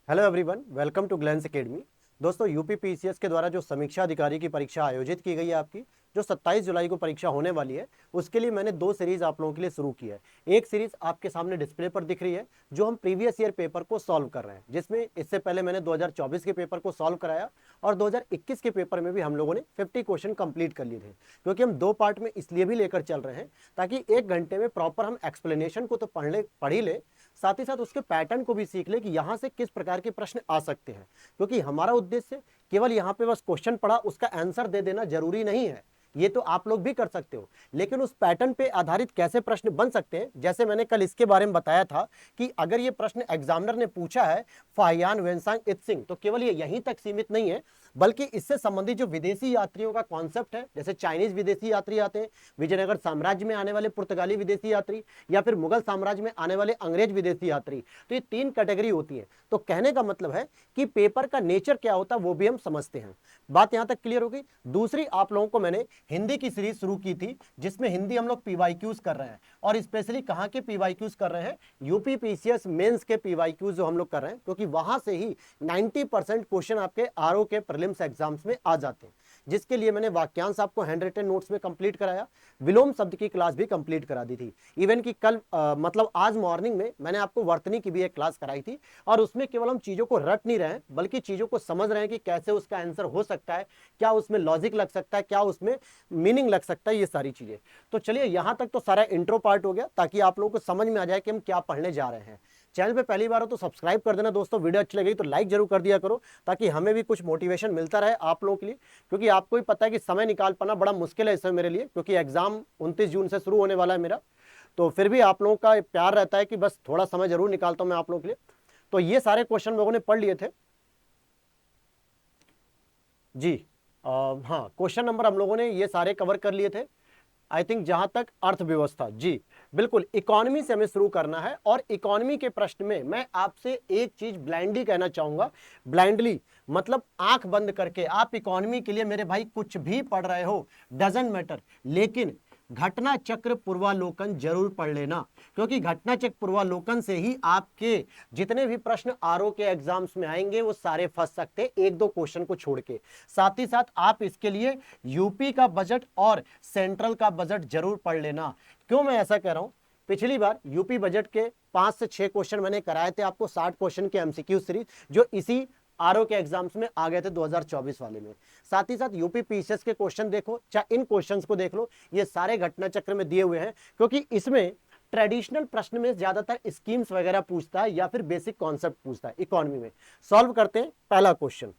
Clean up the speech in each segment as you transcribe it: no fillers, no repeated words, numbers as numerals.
Hello everyone, welcome to Glance academy. दोस्तों, UP PCS के द्वारा जो समीक्षा अधिकारी की परीक्षा आयोजित की गई है आपकी, जो 27 जुलाई को परीक्षा होने वाली है, उसके लिए मैंने दो सीरीज आप लोगों के लिए शुरू की है। एक सीरीज आपके सामने डिस्प्ले पर दिख रही है, जो हम प्रीवियस ईयर पेपर को सॉल्व कर रहे हैं, जिसमें इससे पहले मैंने 2024 के पेपर को सॉल्व कराया और 2021 के पेपर में भी हम लोगों ने 50 क्वेश्चन कंप्लीट कर लिए थे। क्योंकि हम दो पार्ट में इसलिए भी लेकर चल रहे हैं ताकि एक घंटे में प्रॉपर हम एक्सप्लेनेशन को तो पढ़ ही ले, साथ ही साथ उसके पैटर्न को भी सीख ले कि यहाँ से किस प्रकार के प्रश्न आ सकते हैं। क्योंकि हमारा उद्देश्य केवल यहाँ पे बस क्वेश्चन पढ़ा उसका आंसर दे देना जरूरी नहीं है, ये तो आप लोग भी कर सकते हो, लेकिन उस पैटर्न पे आधारित कैसे प्रश्न बन सकते हैं। जैसे मैंने कल इसके बारे में बताया था कि अगर ये प्रश्न एग्जामिनर ने पूछा है फाहियान वेंसांग इत्सिंग, तो केवल ये यहीं तक सीमित नहीं है, बल्कि इससे संबंधित जो विदेशी यात्रियों का कॉन्सेप्ट है, जैसे चाइनीज विदेशी यात्री आते हैं, विजयनगर साम्राज्य में आने वाले पुर्तगाली विदेशी यात्री, या फिर मुगल साम्राज्य में आने वाले अंग्रेज विदेशी यात्री, तो ये तीन कैटेगरी होती है। तो कहने का मतलब है कि पेपर का नेचर क्या होता है वो भी हम समझते हैं। बात यहां तक क्लियर होगी। दूसरी, आप लोगों को मैंने हिंदी की सीरीज शुरू की थी, जिसमें हिंदी हम लोग पीवाईक्यूज कर रहे हैं, और स्पेशली कहां के पीवाईक्यूज कर रहे हैं, यूपी पीसीएस मेंस के पीवाईक्यूज जो हम लोग कर रहे हैं, क्योंकि वहां से ही 90% क्वेश्चन आपके आरओ के प्रीलिम्स एग्जाम्स में आ जाते हैं। जिसके लिए मैंने वाक्यांश आपको हैंड रिटन नोट्स में कंप्लीट कराया, विलोम शब्द की क्लास भी कंप्लीट करा दी थी। इवन कि कल मतलब आज मॉर्निंग में मैंने आपको वर्तनी की भी एक क्लास कराई थी, और उसमें केवल हम चीजों को रट नहीं रहे हैं, बल्कि चीजों को समझ रहे हैं कि कैसे उसका आंसर हो सकता है, क्या उसमें लॉजिक लग सकता है, क्या उसमें मीनिंग लग सकता है, ये सारी चीजें। तो चलिए, यहां तक तो सारा इंट्रो पार्ट हो गया, ताकि आप लोगों को समझ में आ जाए कि हम क्या पढ़ने जा रहे हैं। चैनल पे पहली बार हो तो सब्सक्राइब कर देना दोस्तों, वीडियो अच्छी लगी तो लाइक जरूर कर दिया करो, ताकि हमें भी कुछ मोटिवेशन मिलता रहे आप लोगों के लिए। क्योंकि आपको भी पता है कि समय निकाल पाना बड़ा मुश्किल है इस समय मेरे लिए, क्योंकि एग्जाम 29 जून से शुरू होने वाला है मेरा। तो फिर भी आप लोगों का प्यार रहता है कि बस थोड़ा समय जरूर निकालता हूं मैं आप लोगों के लिए। तो ये सारे क्वेश्चन लोगों ने पढ़ लिए थे जी। हाँ, क्वेश्चन नंबर हम लोगों ने ये सारे कवर कर लिए थे। आई थिंक जहां तक अर्थव्यवस्था, जी बिल्कुल, इकोनॉमी से हमें शुरू करना है। और इकोनॉमी के प्रश्न में मैं आपसे एक चीज ब्लाइंडली कहना चाहूंगा। ब्लाइंडली मतलब आंख बंद करके आप इकोनॉमी के लिए मेरे भाई कुछ भी पढ़ रहे हो, डजंट मैटर, लेकिन घटना चक्र पूर्वालोकन जरूर पढ़ लेना। क्योंकि घटना चक्र पूर्वालोकन से ही आपके जितने भी प्रश्न आरओ के एग्जाम्स में आएंगे वो सारे फंस सकते हैं, एक दो क्वेश्चन को छोड़ के। साथ ही साथ आप इसके लिए यूपी का बजट और सेंट्रल का बजट जरूर पढ़ लेना। क्यों मैं ऐसा कह रहा हूं, पिछली बार यूपी बजट के 5 से 6 क्वेश्चन मैंने कराए थे आपको, 60 क्वेश्चन के एमसीक्यू सीरीज, जो इसी आरओ के एग्जाम्स में आ गए थे 2024 वाले में। साथ ही साथ यूपी पीसीएस के क्वेश्चन देखो, चाहे इन क्वेश्चंस को देख लो, ये सारे घटना चक्र में दिए हुए हैं। क्योंकि इसमें ट्रेडिशनल प्रश्न में ज्यादातर स्कीम्स वगैरह पूछता है या फिर बेसिक कॉन्सेप्ट पूछता है इकोनॉमी में। सॉल्व करते हैं पहला क्वेश्चन।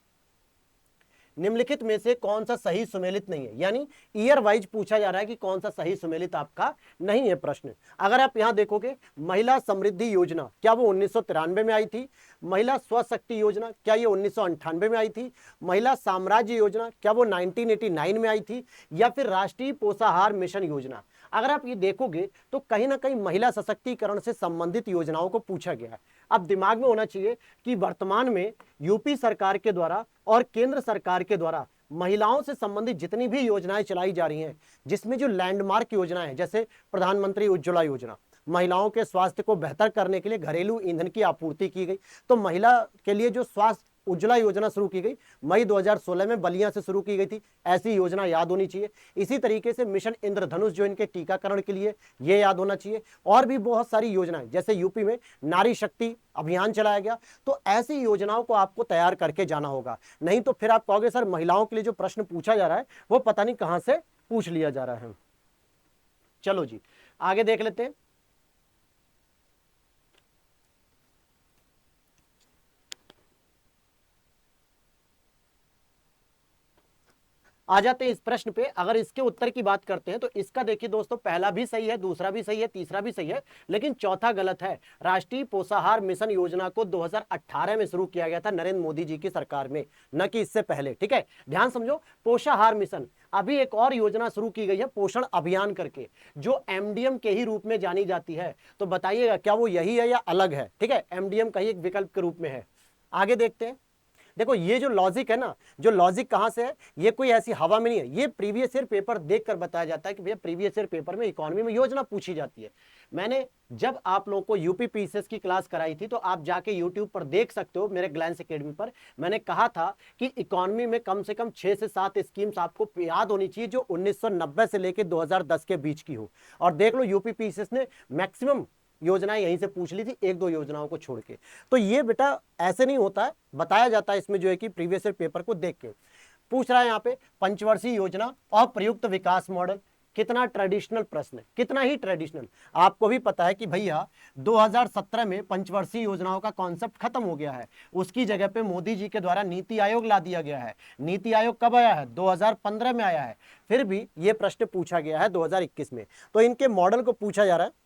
निम्नलिखित में से कौन सा सही सुमेलित नहीं है, यानी ईयर वाइज पूछा जा रहा है कि कौन सा सही सुमेलित आपका नहीं है प्रश्न। अगर आप यहां देखोगे, महिला समृद्धि योजना क्या वो 1993 में आई थी? महिला स्वशक्ति योजना क्या ये 1998 में आई थी? महिला साम्राज्य योजना क्या वो 1989 में आई थी? या फिर राष्ट्रीय पोषाहार मिशन योजना? अगर आप ये देखोगे तो कहीं ना कहीं महिला सशक्तिकरण से संबंधित योजनाओं को पूछा गया है। अब दिमाग में होना चाहिए कि वर्तमान में यूपी सरकार के द्वारा और केंद्र सरकार के द्वारा महिलाओं से संबंधित जितनी भी योजनाएं चलाई जा रही हैं, जिसमें जो लैंडमार्क योजनाएं हैं, जैसे प्रधानमंत्री उज्ज्वला योजना, महिलाओं के स्वास्थ्य को बेहतर करने के लिए घरेलू ईंधन की आपूर्ति की गई। तो महिला के लिए जो स्वास्थ्य उज्ज्वला योजना शुरू की गई, मई 2016 में बलिया से शुरू की गई थी, ऐसी योजना याद होनी चाहिए। इसी तरीके से मिशन इंद्रधनुष जो इनके टीकाकरण के लिए, ये याद होना चाहिए। और भी बहुत सारी योजनाएं, जैसे यूपी में नारी शक्ति अभियान चलाया गया। तो ऐसी योजनाओं को आपको तैयार करके जाना होगा, नहीं तो फिर आप कहोगे सर महिलाओं के लिए जो प्रश्न पूछा जा रहा है वो पता नहीं कहां से पूछ लिया जा रहा है। चलो जी, आगे देख लेते हैं। आ जाते हैं इस प्रश्न पे। अगर इसके उत्तर की बात करते हैं तो इसका देखिए दोस्तों, पहला भी सही है, दूसरा भी सही है, तीसरा भी सही है, लेकिन चौथा गलत है। राष्ट्रीय पोषाहार मिशन योजना को 2018 में शुरू किया गया था नरेंद्र मोदी जी की सरकार में, न कि इससे पहले। ठीक है, ध्यान समझो, पोषाहार मिशन। अभी एक और योजना शुरू की गई है पोषण अभियान करके, जो एमडीएम के ही रूप में जानी जाती है। तो बताइएगा क्या वो यही है या अलग है? ठीक है, एमडीएम का ही एक विकल्प के रूप में है। आगे देखते हैं। देखो ये जो लॉजिक है ना, जो लॉजिक कहां से है, ये कोई ऐसी हवा में नहीं है, ये प्रीवियस ईयर पेपर देखकर बताया जाता है कि भैया प्रीवियस ईयर पेपर में इकोनॉमी में योजना पूछी जाती है। मैंने जब आप लोगों को यूपी पीसीएस की क्लास कराई थी तो आप जाके यूट्यूब पर देख सकते हो, मेरे ग्लैंस एकेडमी पर मैंने कहा था कि इकोनॉमी में कम से कम 6 से 7 स्कीम्स आपको याद होनी चाहिए जो 1990 से लेकर 2010 के बीच की हो। और देख लो यूपी पीसीएस ने मैक्सिमम योजनाएं यहीं से पूछ ली थी, एक दो योजनाओं को छोड़ के। तो ये बेटा ऐसे नहीं होता है, बताया जाता है इसमें जो है कि प्रीवियस ईयर पेपर को देख के पूछ रहा है। यहाँ पे पंचवर्षीय योजना और प्रयुक्त विकास मॉडल, कितना ट्रेडिशनल प्रश्न है, कितना ही ट्रेडिशनल। आपको भी पता है कि भैया 2017 में पंचवर्षीय योजनाओं का कॉन्सेप्ट खत्म हो गया है, उसकी जगह पे मोदी जी के द्वारा नीति आयोग ला दिया गया है। नीति आयोग कब आया है? 2015 में आया है। फिर भी ये प्रश्न पूछा गया है 2021 में, तो इनके मॉडल को पूछा जा रहा है।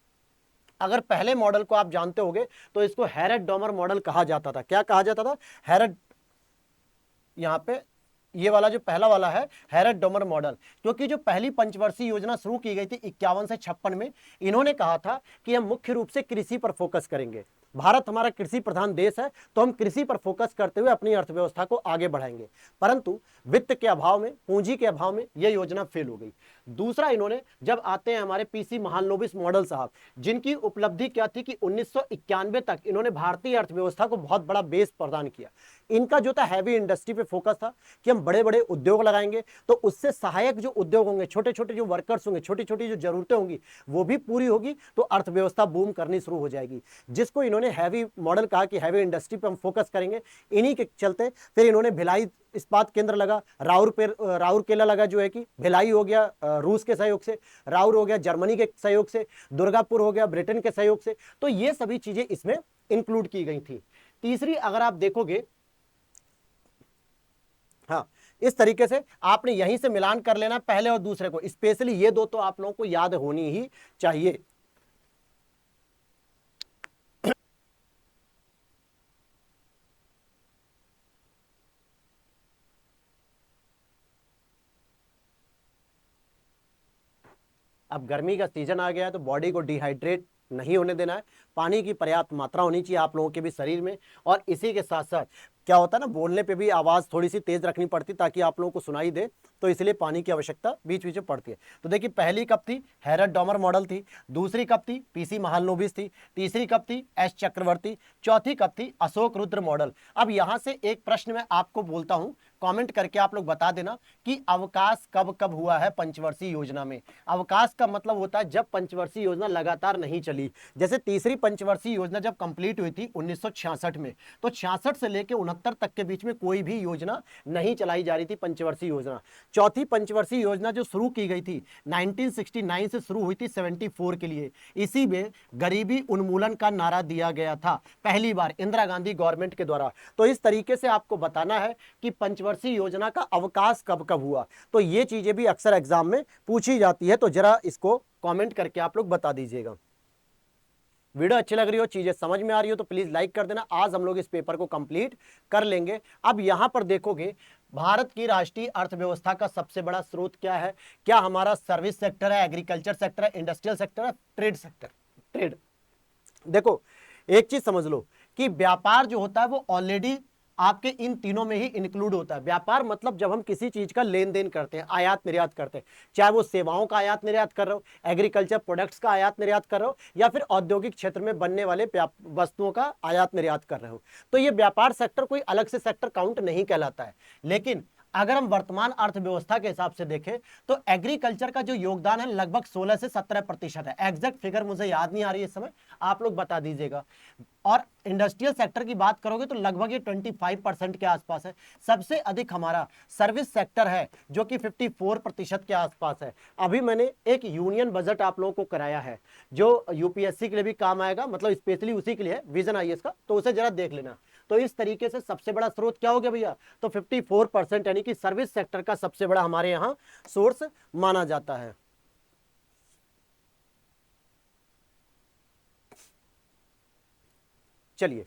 अगर पहले मॉडल को आप जानते होगे तो इसको हैरेट डॉमर मॉडल कहा जाता था। क्या कहा जाता था? हैरेट, यहां पे ये वाला जो पहला वाला है हैरेट डॉमर मॉडल, क्योंकि जो पहली पंचवर्षीय योजना शुरू की गई थी 51 से 56 में, इन्होंने कहा था कि हम मुख्य रूप से कृषि पर फोकस करेंगे। भारत हमारा कृषि प्रधान देश है, तो हम कृषि पर फोकस करते हुए अपनी अर्थव्यवस्था को आगे बढ़ाएंगे। परंतु वित्त के अभाव में, पूंजी के अभाव में यह योजना फेल हो गई। दूसरा, इन्होंने जब आते हैं हमारे पीसी महालनोबिस मॉडल साहब, जिनकी उपलब्धि क्या थी कि 1991 तक इन्होंने भारतीय अर्थव्यवस्था को बहुत बड़ा बेस प्रदान किया। इनका जो था हैवी इंडस्ट्री पे फोकस था कि हम बड़े बड़े उद्योग लगाएंगे, तो उससे सहायक जो उद्योग होंगे, छोटे छोटे जो वर्कर्स होंगे, छोटी छोटी जो जरूरतें होंगी वो भी पूरी होगी, तो अर्थव्यवस्था बूम करनी शुरू हो जाएगी, जिसको इन्होंने हैवी मॉडल कहा कि हैवी इंडस्ट्री पे हम फोकस करेंगे। इन्हीं के चलते फिर इन्होंने भिलाई इस्पात केंद्र लगा, राउरकेला लगा जो है कि भिलाई हो गया रूस के सहयोग से, राउर हो गया जर्मनी के सहयोग से, दुर्गापुर हो गया ब्रिटेन के सहयोग से। तो ये सभी चीजें इसमें इंक्लूड की गई थी। तीसरी अगर आप देखोगे, हाँ, इस तरीके से आपने यहीं से मिलान कर लेना पहले और दूसरे को, स्पेशली ये दो तो आप लोगों को याद होनी ही चाहिए। अब गर्मी का सीजन आ गया है तो बॉडी को डिहाइड्रेट नहीं होने देना है, पानी की पर्याप्त मात्रा होनी चाहिए आप लोगों के भी शरीर में। और इसी के साथ साथ क्या होता है ना, बोलने पे भी आवाज़ थोड़ी सी तेज रखनी पड़ती ताकि आप लोगों को सुनाई दे, तो इसलिए पानी की आवश्यकता बीच बीच में पड़ती है। तो देखिए पहली कब थी? हैरेट डॉमर मॉडल थी। दूसरी कब थी? पीसी महालनोबिस थी। तीसरी कब थी? एस चक्रवर्ती। चौथी कब थी? अशोक रुद्र मॉडल। अब यहां से एक प्रश्न मैं आपको बोलता हूं, कमेंट करके आप लोग बता देना कि अवकाश कब कब हुआ है पंचवर्षीय योजना में। अवकाश का मतलब होता है जब पंचवर्षीय योजना लगातार नहीं चली। जैसे तीसरी पंचवर्षीय योजना जब कंप्लीट हुई थी 1966 में, तो 66 से लेकर 69 तक के बीच में कोई भी योजना नहीं चलाई जा रही थी पंचवर्षीय योजना। चौथी पंचवर्षीय योजना जो शुरू की गई थी 1969 से शुरू हुई थी 74 के लिए। इसी में गरीबी उन्मूलन का नारा दिया गया था पहली बार इंदिरा गांधी गवर्नमेंट के द्वारा। तो इस तरीके से आपको बताना है कि पंचवर्षीय योजना का अवकाश कब कब हुआ। तो ये चीजें भी अक्सर एग्जाम में पूछी जाती है, तो जरा इसको कमेंट करके आप लोग बता दीजिएगा। वीडियो अच्छी लग रही हो, चीजें समझ में आ रही हो तो प्लीज लाइक कर देना। आज हम लोग इस पेपर को कंप्लीट कर लेंगे। अब यहां पर देखोगे भारत की राष्ट्रीय अर्थव्यवस्था का सबसे बड़ा स्रोत क्या है? क्या हमारा सर्विस सेक्टर है, एग्रीकल्चर सेक्टर है, इंडस्ट्रियल सेक्टर है, ट्रेड सेक्टर? ट्रेड। देखो एक चीज समझ लो कि व्यापार जो होता है वो ऑलरेडी आपके इन तीनों में ही इंक्लूड होता है। व्यापार मतलब जब हम किसी चीज का लेन देन करते हैं, आयात निर्यात करते हैं, चाहे वो सेवाओं का आयात निर्यात कर रहे हो, एग्रीकल्चर प्रोडक्ट्स का आयात निर्यात कर रहे हो, या फिर औद्योगिक क्षेत्र में बनने वाले वस्तुओं का आयात निर्यात कर रहे हो, तो ये व्यापार सेक्टर कोई अलग से सेक्टर काउंट नहीं कहलाता है। लेकिन अगर हम वर्तमान अर्थव्यवस्था के हिसाब से देखें तो एग्रीकल्चर का जो योगदान है लगभग 16 से 17% है। एग्जैक्ट फिगर मुझे याद नहीं आ रही है इस समय, आप लोग बता दीजिएगा। और इंडस्ट्रियल सेक्टर की बात करोगे तो लगभग ये 25% के आसपास है। सबसे अधिक हमारा सर्विस सेक्टर है जो कि 54% के आसपास है। अभी मैंने एक यूनियन बजट आप लोगों को कराया है जो यूपीएससी के लिए भी काम आएगा, मतलब स्पेशली उसी के लिए विजन आईएएस का, तो उसे जरा देख लेना। तो इस तरीके से सबसे बड़ा स्रोत क्या हो गया भैया? तो 54% यानी कि सर्विस सेक्टर का सबसे बड़ा हमारे यहां सोर्स माना जाता है। चलिए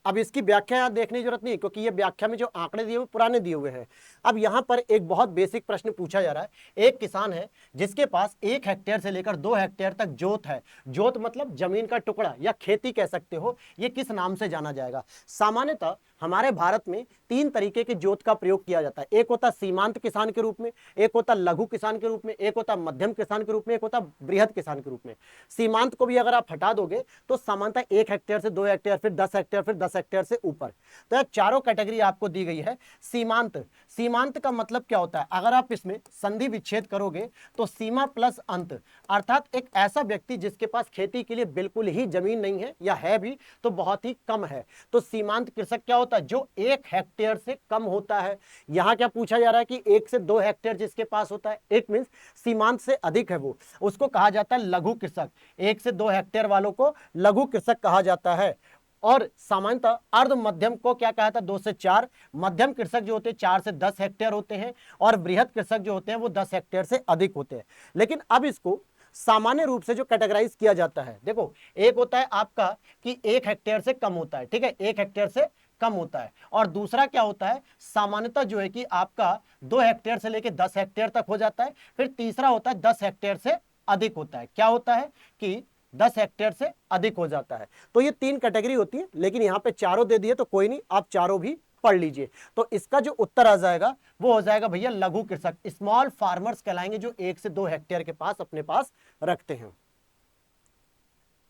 अब इसकी व्याख्या यहाँ देखने की जरूरत नहीं, क्योंकि ये व्याख्या में जो आंकड़े दिए हुए पुराने दिए हुए हैं। अब यहाँ पर एक बहुत बेसिक प्रश्न पूछा जा रहा है, एक किसान है जिसके पास 1 हेक्टेयर से लेकर 2 हेक्टेयर तक जोत है, जोत मतलब जमीन का टुकड़ा या खेती कह सकते हो, ये किस नाम से जाना जाएगा? सामान्यतः हमारे भारत में 3 तरीके के जोत का प्रयोग किया जाता है। एक होता सीमांत किसान के रूप में, एक होता लघु किसान के रूप में, एक होता मध्यम किसान के रूप में, एक होता बृहद किसान के रूप में। सीमांत को भी अगर आप हटा दोगे तो सामान्यतः 1 हेक्टेयर से 2 हेक्टेयर, फिर 10 हेक्टेयर, फिर 10 हेक्टेयर से ऊपर। तो चारों कैटेगरी आपको दी गई है। सीमांत, सीमांत का मतलब क्या होता है? अगर आप इसमें संधि विच्छेद करोगे तो सीमा प्लस अंत, अर्थात एक ऐसा व्यक्ति जिसके पास खेती के लिए बिल्कुल ही जमीन नहीं है, या है भी तो बहुत ही कम है। तो सीमांत कृषक क्या होता है? जो 1 हेक्टेयर से कम होता है। यहां क्या पूछा जा रहा है कि 1 से 2 हेक्टेयर जिसके पास होता है, इट मींस सीमांत से अधिक है वो, उसको कहा जाता है लघु कृषक। 1 से 2 हेक्टेयर वालों को लघु कृषक कहा जाता है। और सामान्यतः अर्ध मध्यम को क्या कहा था? 2 से 4। मध्यम कृषक जो होते हैं 4 से 10 हेक्टेयर होते हैं, और बृहद कृषक जो होते हैं वो 10 हेक्टेयर से अधिक होते हैं। लेकिन अब इसको सामान्य रूप से जो कैटेगराइज किया जाता है, देखो, एक होता है आपका कि 1 हेक्टेयर से कम होता है, ठीक है, 1 हेक्टेयर से कम होता है। और दूसरा क्या होता है? सामान्यतः जो है कि आपका 2 हेक्टेयर से लेकर 10 हेक्टेयर तक हो जाता है। फिर तीसरा होता है 10 हेक्टेयर से अधिक होता है। क्या होता है कि 10 हेक्टेयर से अधिक हो जाता है। तो ये 3 कैटेगरी होती है, लेकिन यहाँ पे चारों दे दिए तो कोई नहीं, आप चारों भी पढ़ लीजिए। तो इसका जो उत्तर आ जाएगा वो हो जाएगा भैया लघु कृषक, स्मॉल फार्मर्स कहलाएंगे, जो 1 से 2 हेक्टेयर के पास अपने पास रखते हैं।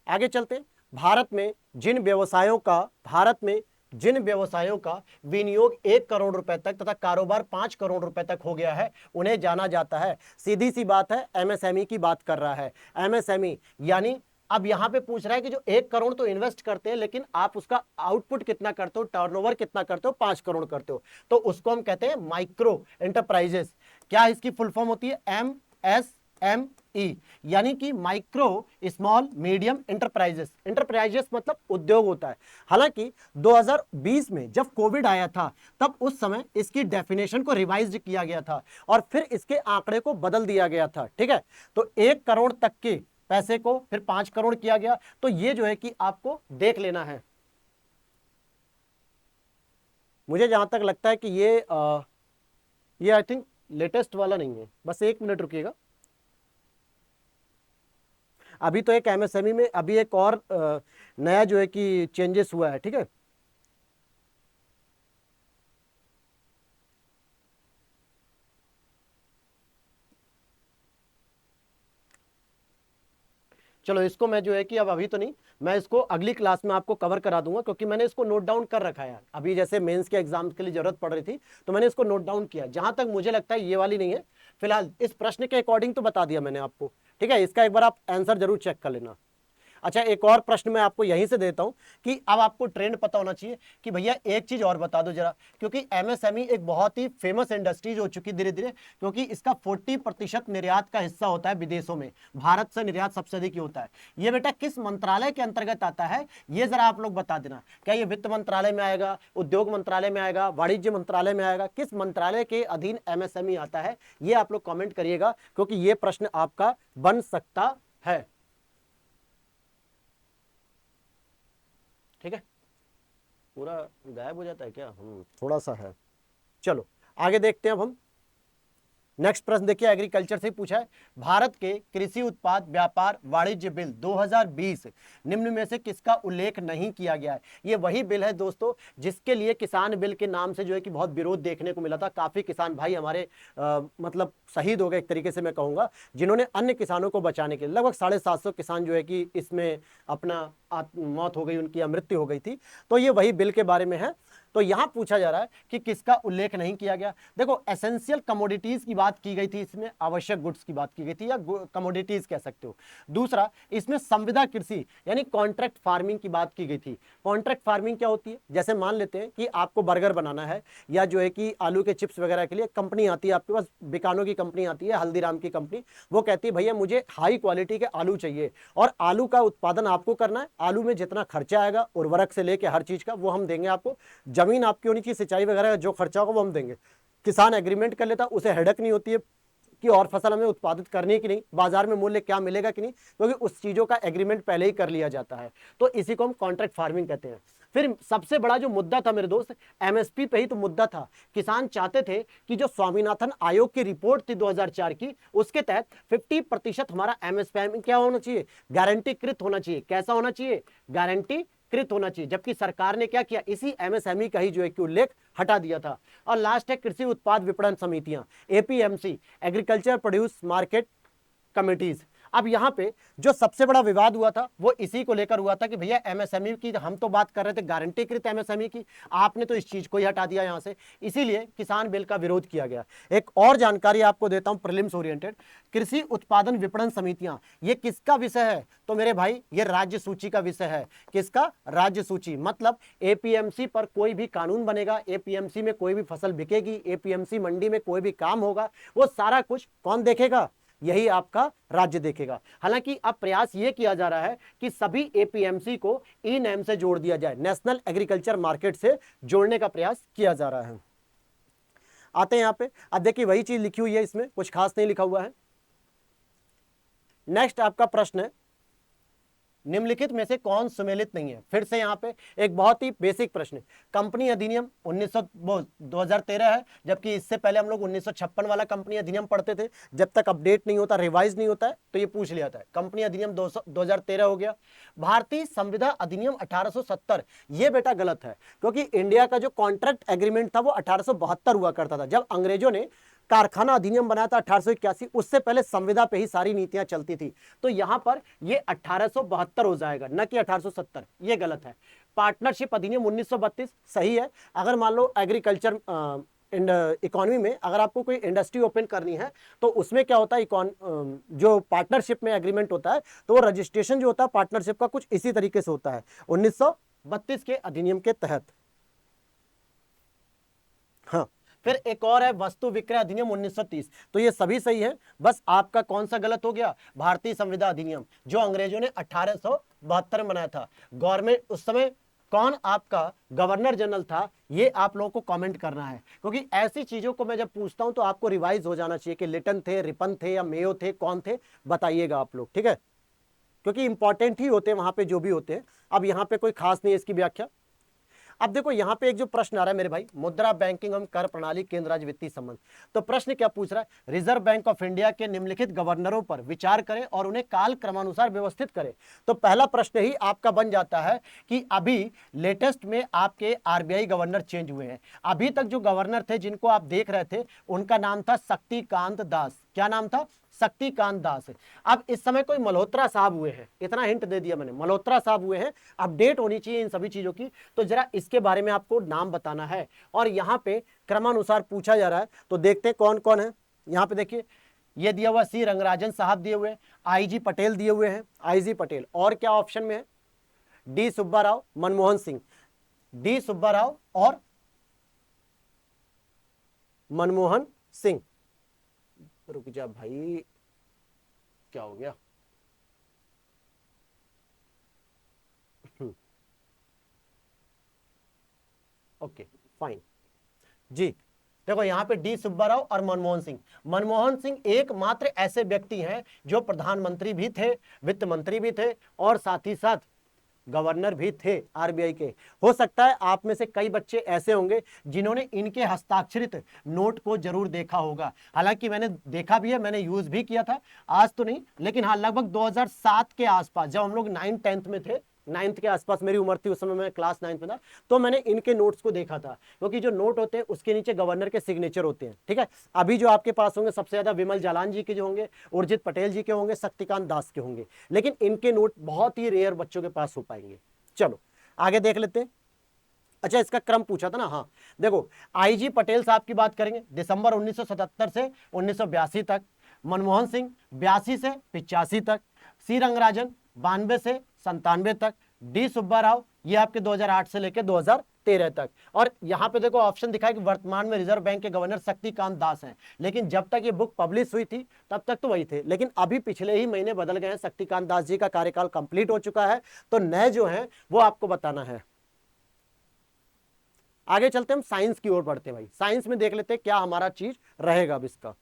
आगे चलते हैं। भारत में जिन व्यवसायों का विनियोग 1 करोड़ रुपए तक तथा कारोबार 5 करोड़ रुपए तक हो गया है, उन्हें जाना जाता है। सीधी सी बात है, एमएसएमई की बात कर रहा है। एमएसएमई यानी अब यहां पे पूछ रहा है कि जो 1 करोड़ तो इन्वेस्ट करते हैं, लेकिन आप उसका आउटपुट कितना करते हो, टर्नओवर कितना करते हो? 5 करोड़ करते हो, तो उसको हम कहते हैं माइक्रो एंटरप्राइजेस। क्या इसकी फुल फॉर्म होती है? MSME, यानी कि micro small medium enterprises. Enterprises मतलब उद्योग होता है। हालांकि 2020 में जब कोविड आया था, तब उस समय इसकी डेफिनेशन को रिवाइज किया गया था और फिर इसके आंकड़े को बदल दिया गया था, ठीक है। तो 1 करोड़ तक के पैसे को फिर 5 करोड़ किया गया। तो ये जो है कि आपको देख लेना है। मुझे जहां तक लगता है कि ये आई थिंक लेटेस्ट वाला नहीं है। बस 1 मिनट रुकिएगा। अभी तो एक एमएसएमई में अभी एक और नया जो है कि चेंजेस हुआ है, ठीक है। चलो इसको मैं जो है कि अब अभी तो नहीं, मैं इसको अगली क्लास में आपको कवर करा दूंगा, क्योंकि मैंने इसको नोट डाउन कर रखा है। अभी जैसे मेंस के एग्जाम के लिए जरूरत पड़ रही थी तो मैंने इसको नोट डाउन किया। जहां तक मुझे लगता है ये वाली नहीं है फिलहाल, इस प्रश्न के अकॉर्डिंग तो बता दिया मैंने आपको, ठीक है। इसका एक बार आप आंसर जरूर चेक कर लेना। अच्छा, एक और प्रश्न मैं आपको यहीं से देता हूं कि अब आपको ट्रेंड पता होना चाहिए कि भैया एक चीज और बता दो जरा, क्योंकि एमएसएमई एक बहुत ही फेमस इंडस्ट्रीज हो चुकी धीरे धीरे, क्योंकि इसका 40% निर्यात का हिस्सा होता है विदेशों में, भारत से निर्यात सबसे अधिक होता है। ये बेटा किस मंत्रालय के अंतर्गत आता है, ये जरा आप लोग बता देना। क्या ये वित्त मंत्रालय में आएगा, उद्योग मंत्रालय में आएगा, वाणिज्य मंत्रालय में आएगा, किस मंत्रालय के अधीन एमएसएमई आता है, ये आप लोग कमेंट करिएगा, क्योंकि ये प्रश्न आपका बन सकता है, ठीक है। पूरा गायब हो जाता है क्या? थोड़ा सा है। चलो आगे देखते हैं अब हम। नेक्स्ट प्रश्न देखिए, एग्रीकल्चर से पूछा है, भारत के कृषि उत्पाद व्यापार वाणिज्य बिल 2020 निम्न में से किसका उल्लेख नहीं किया गया है? ये वही बिल है दोस्तों जिसके लिए किसान बिल के नाम से जो है कि बहुत विरोध देखने को मिला था। काफी किसान भाई हमारे मतलब शहीद हो गए एक तरीके से मैं कहूंगा, जिन्होंने अन्य किसानों को बचाने के लिए, लगभग 750 किसान जो है कि इसमें अपना मौत हो गई, उनकी मृत्यु हो गई थी। तो ये वही बिल के बारे में है। तो यहां पूछा जा रहा है कि किसका उल्लेख नहीं किया गया। देखो, एसेंशियल कमोडिटीज की बात की गई थी, इसमें आवश्यक गुड्स की बात की गई थी, या कमोडिटीज कह सकते हो। दूसरा, इसमें संविदा कृषि यानी कॉन्ट्रैक्ट फार्मिंग की बात की गई थी। कॉन्ट्रैक्ट फार्मिंग क्या होती है? जैसे मान लेते हैं कि आपको बर्गर बनाना है, या जो है कि आलू के चिप्स वगैरह के लिए कंपनी आती है आपके पास, बिकानो की कंपनी आती है, हल्दीराम की कंपनी, वो कहती है भैया मुझे हाई क्वालिटी के आलू चाहिए, और आलू का उत्पादन आपको करना है। आलू में जितना खर्चा आएगा, उर्वरक से लेके हर चीज का, वो हम देंगे आपको। जमीन आपकी होनी चाहिए, सिंचाई वगैरह का जो खर्चा होगा वो हम देंगे। किसान एग्रीमेंट कर लेता, उसे हेडक नहीं होती है कि और फसल हमें उत्पादित करनी है कि नहीं, बाजार में मूल्य क्या मिलेगा कि नहीं, क्योंकि उस चीजों का एग्रीमेंट पहले ही कर लिया जाता है। तो इसी को हम कॉन्ट्रैक्ट फार्मिंग कहते हैं। फिर सबसे बड़ा जो मुद्दा था मेरे दोस्त, एमएसपी पे ही तो मुद्दा था। किसान चाहते थे कि जो स्वामीनाथन आयोग की रिपोर्ट थी 2004 की, उसके तहत 50% हमारा एमएसपी क्या होना चाहिए, गारंटीकृत होना चाहिए। कैसा होना चाहिए, गारंटीकृत होना चाहिए। जबकि सरकार ने क्या किया, इसी एमएसएमई का ही जो है कि उल्लेख हटा दिया था। और लास्ट है कृषि उत्पाद विपणन समितियां, APMC, agriculture produce market committees. अब यहां पे जो सबसे बड़ा विवाद हुआ था वो इसी को लेकर हुआ था कि भैया एमएसएमई की हम तो बात कर रहे थे गारंटीकृत एमएसएमई की, आपने तो इस चीज को ही हटा दिया यहां से, इसीलिए किसान बिल का विरोध किया गया। एक और जानकारी आपको देता हूं प्रीलिम्स ओरिएंटेड, कृषि उत्पादन विपणन समितियां, ये किसका विषय है, तो मेरे भाई ये राज्य सूची का विषय है। किसका, राज्य सूची। मतलब एपीएमसी पर कोई भी कानून बनेगा, एपीएमसी में कोई भी फसल बिकेगी, एपीएमसी मंडी में कोई भी काम होगा, वो सारा कुछ कौन देखेगा, यही आपका राज्य देखेगा। हालांकि अब प्रयास यह किया जा रहा है कि सभी एपीएमसी को ई नैम से जोड़ दिया जाए, नेशनल एग्रीकल्चर मार्केट से जोड़ने का प्रयास किया जा रहा है। आते हैं यहां पे, अब देखिए वही चीज लिखी हुई है, इसमें कुछ खास नहीं लिखा हुआ है। नेक्स्ट आपका प्रश्न है, निम्नलिखित में से कौन सुमेलित नहीं है। फिर से यहाँ पे एक बहुत ही बेसिक प्रश्न है, कंपनी अधिनियम 2013 है, जबकि इससे पहले हम लोग 1956 वाला कंपनी अधिनियम पढ़ते थे। जब तक अपडेट नहीं होता, रिवाइज नहीं होता है, तो ये पूछ लिया था। कंपनी अधिनियम 2013 हो गया। भारतीय संविदा अधिनियम 1870, ये बेटा गलत है, क्योंकि इंडिया का जो कॉन्ट्रैक्ट एग्रीमेंट था वो 1872 हुआ करता था, जब अंग्रेजों ने कारखाना अधिनियम बनाया था 1881। उससे पहले संविदा पे ही सारी नीतियां चलती थी। तो यहां पर ये 1872 हो जाएगा, न कि 1870, ये गलत है। पार्टनरशिप अधिनियम 1932 सही है। अगर मान लो एग्रीकल्चर इकोनॉमी में अगर आपको कोई इंडस्ट्री ओपन करनी है तो उसमें क्या होता है, जो पार्टनरशिप में एग्रीमेंट होता है तो वो रजिस्ट्रेशन जो होता है पार्टनरशिप का कुछ इसी तरीके से होता है 1932 के अधिनियम के तहत। हाँ, फिर एक और है वस्तु विक्रय अधिनियम 1930, तो ये सभी सही है। बस आपका कौन सा गलत हो गया, भारतीय संविदा अधिनियम, जो अंग्रेजों ने 1872 में बनाया था। गवर्नमेंट उस समय कौन आपका गवर्नर जनरल था, ये आप लोगों को कमेंट करना है, क्योंकि ऐसी चीजों को मैं जब पूछता हूं तो आपको रिवाइज हो जाना चाहिए कि लिटन थे, रिपन थे या मेयो थे, कौन थे, बताइएगा आप लोग, ठीक है, क्योंकि इंपॉर्टेंट ही होते हैं वहां पे जो भी होते हैं। अब यहाँ पे कोई खास नहीं है इसकी व्याख्या। अब देखो यहाँ पे एक जो प्रश्न आ रहा है मेरे भाई, मुद्रा बैंकिंग एवं कर प्रणाली केंद्र राज्य वित्तीय संबंध, तो प्रश्न क्या पूछ रहा है, रिजर्व बैंक ऑफ इंडिया के निम्नलिखित गवर्नरों पर विचार करें और उन्हें काल क्रमानुसार व्यवस्थित करें। तो पहला प्रश्न ही आपका बन जाता है कि अभी लेटेस्ट में आपके आरबीआई गवर्नर चेंज हुए हैं। अभी तक जो गवर्नर थे जिनको आप देख रहे थे उनका नाम था शक्तिकांत दास। क्या नाम था, शक्तिकांत दास। अब इस समय कोई मल्होत्रा साहब हुए हैं, इतना हिंट दे दिया मैंने, मल्होत्रा साहब हुए हैं। अपडेट होनी चाहिए इन सभी चीजों की, तो जरा इसके बारे में आपको नाम बताना है। और यहाँ पे क्रमानुसार पूछा जा रहा है, तो देखते हैं कौन कौन है। यहाँ पे देखिए ये दिया हुआ सी रंगराजन साहब दिए हुए हैं, आईजी पटेल दिए हुए हैं, आईजी पटेल, और क्या ऑप्शन में है, डी सुब्बा राव, मनमोहन सिंह, डी सुब्बा राव और मनमोहन सिंह। रुक जा भाई, क्या हो गया, ओके फाइन जी। देखो यहाँ पे डी सुब्बा राव और मनमोहन सिंह। मनमोहन सिंह एकमात्र ऐसे व्यक्ति हैं जो प्रधानमंत्री भी थे, वित्त मंत्री भी थे और साथ ही साथ गवर्नर भी थे आरबीआई के। हो सकता है आप में से कई बच्चे ऐसे होंगे जिन्होंने इनके हस्ताक्षरित नोट को जरूर देखा होगा। हालांकि मैंने देखा भी है, मैंने यूज भी किया था, आज तो नहीं, लेकिन हाँ लगभग 2007 के आसपास जब हम लोग 9th 10th में थे, 9th के आसपास मेरी उम्र थी, उस समय मैं क्लास 9th में था, तो मैंने इनके नोट्स को देखा था। क्योंकि जो नोट होते हैं उसके नीचे गवर्नर के सिग्नेचर होते हैं, ठीक है। अभी जो आपके पास होंगे सबसे ज्यादा विमल जालान जी के जो होंगे, उर्जित पटेल जी के होंगे, शक्तिकांत दास के होंगे, लेकिन इनके नोट बहुत ही रेयर बच्चों के पास हो पाएंगे। चलो आगे देख लेते हैं। अच्छा इसका क्रम पूछा था ना, हाँ देखो आईजी पटेल साहब की बात करेंगे, दिसंबर 1977 से 1982 तक, मनमोहन सिंह 82 से 85 तक, सी रंगराजन 92 से 97 तक, डी सुब्बा राव ये आपके 2008 से लेकर 2013 तक। और यहाँ पे देखो ऑप्शन दिखा है कि वर्तमान में रिजर्व बैंक के गवर्नर शक्तिकांत दास हैं, लेकिन जब तक ये बुक पब्लिश हुई थी तब तक तो वही थे, लेकिन अभी पिछले ही महीने बदल गए हैं, शक्तिकांत दास जी का कार्यकाल कंप्लीट हो चुका है, तो नए जो हैं वो आपको बताना है। आगे चलते हम साइंस की ओर बढ़ते हैं भाई, साइंस में देख लेते हैं क्या हमारा चीज रहेगा अब इसका।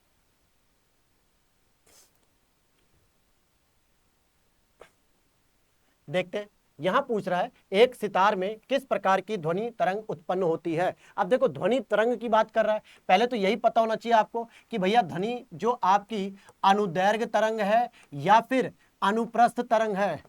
देखते हैं यहां पूछ रहा है एक सितार में किस प्रकार की ध्वनि तरंग उत्पन्न होती है। अब देखो ध्वनि तरंग की बात कर रहा है, पहले तो यही पता होना चाहिए आपको कि भैया ध्वनि जो आपकी अनुदैर्घ्य तरंग है या फिर अनुप्रस्थ तरंग है,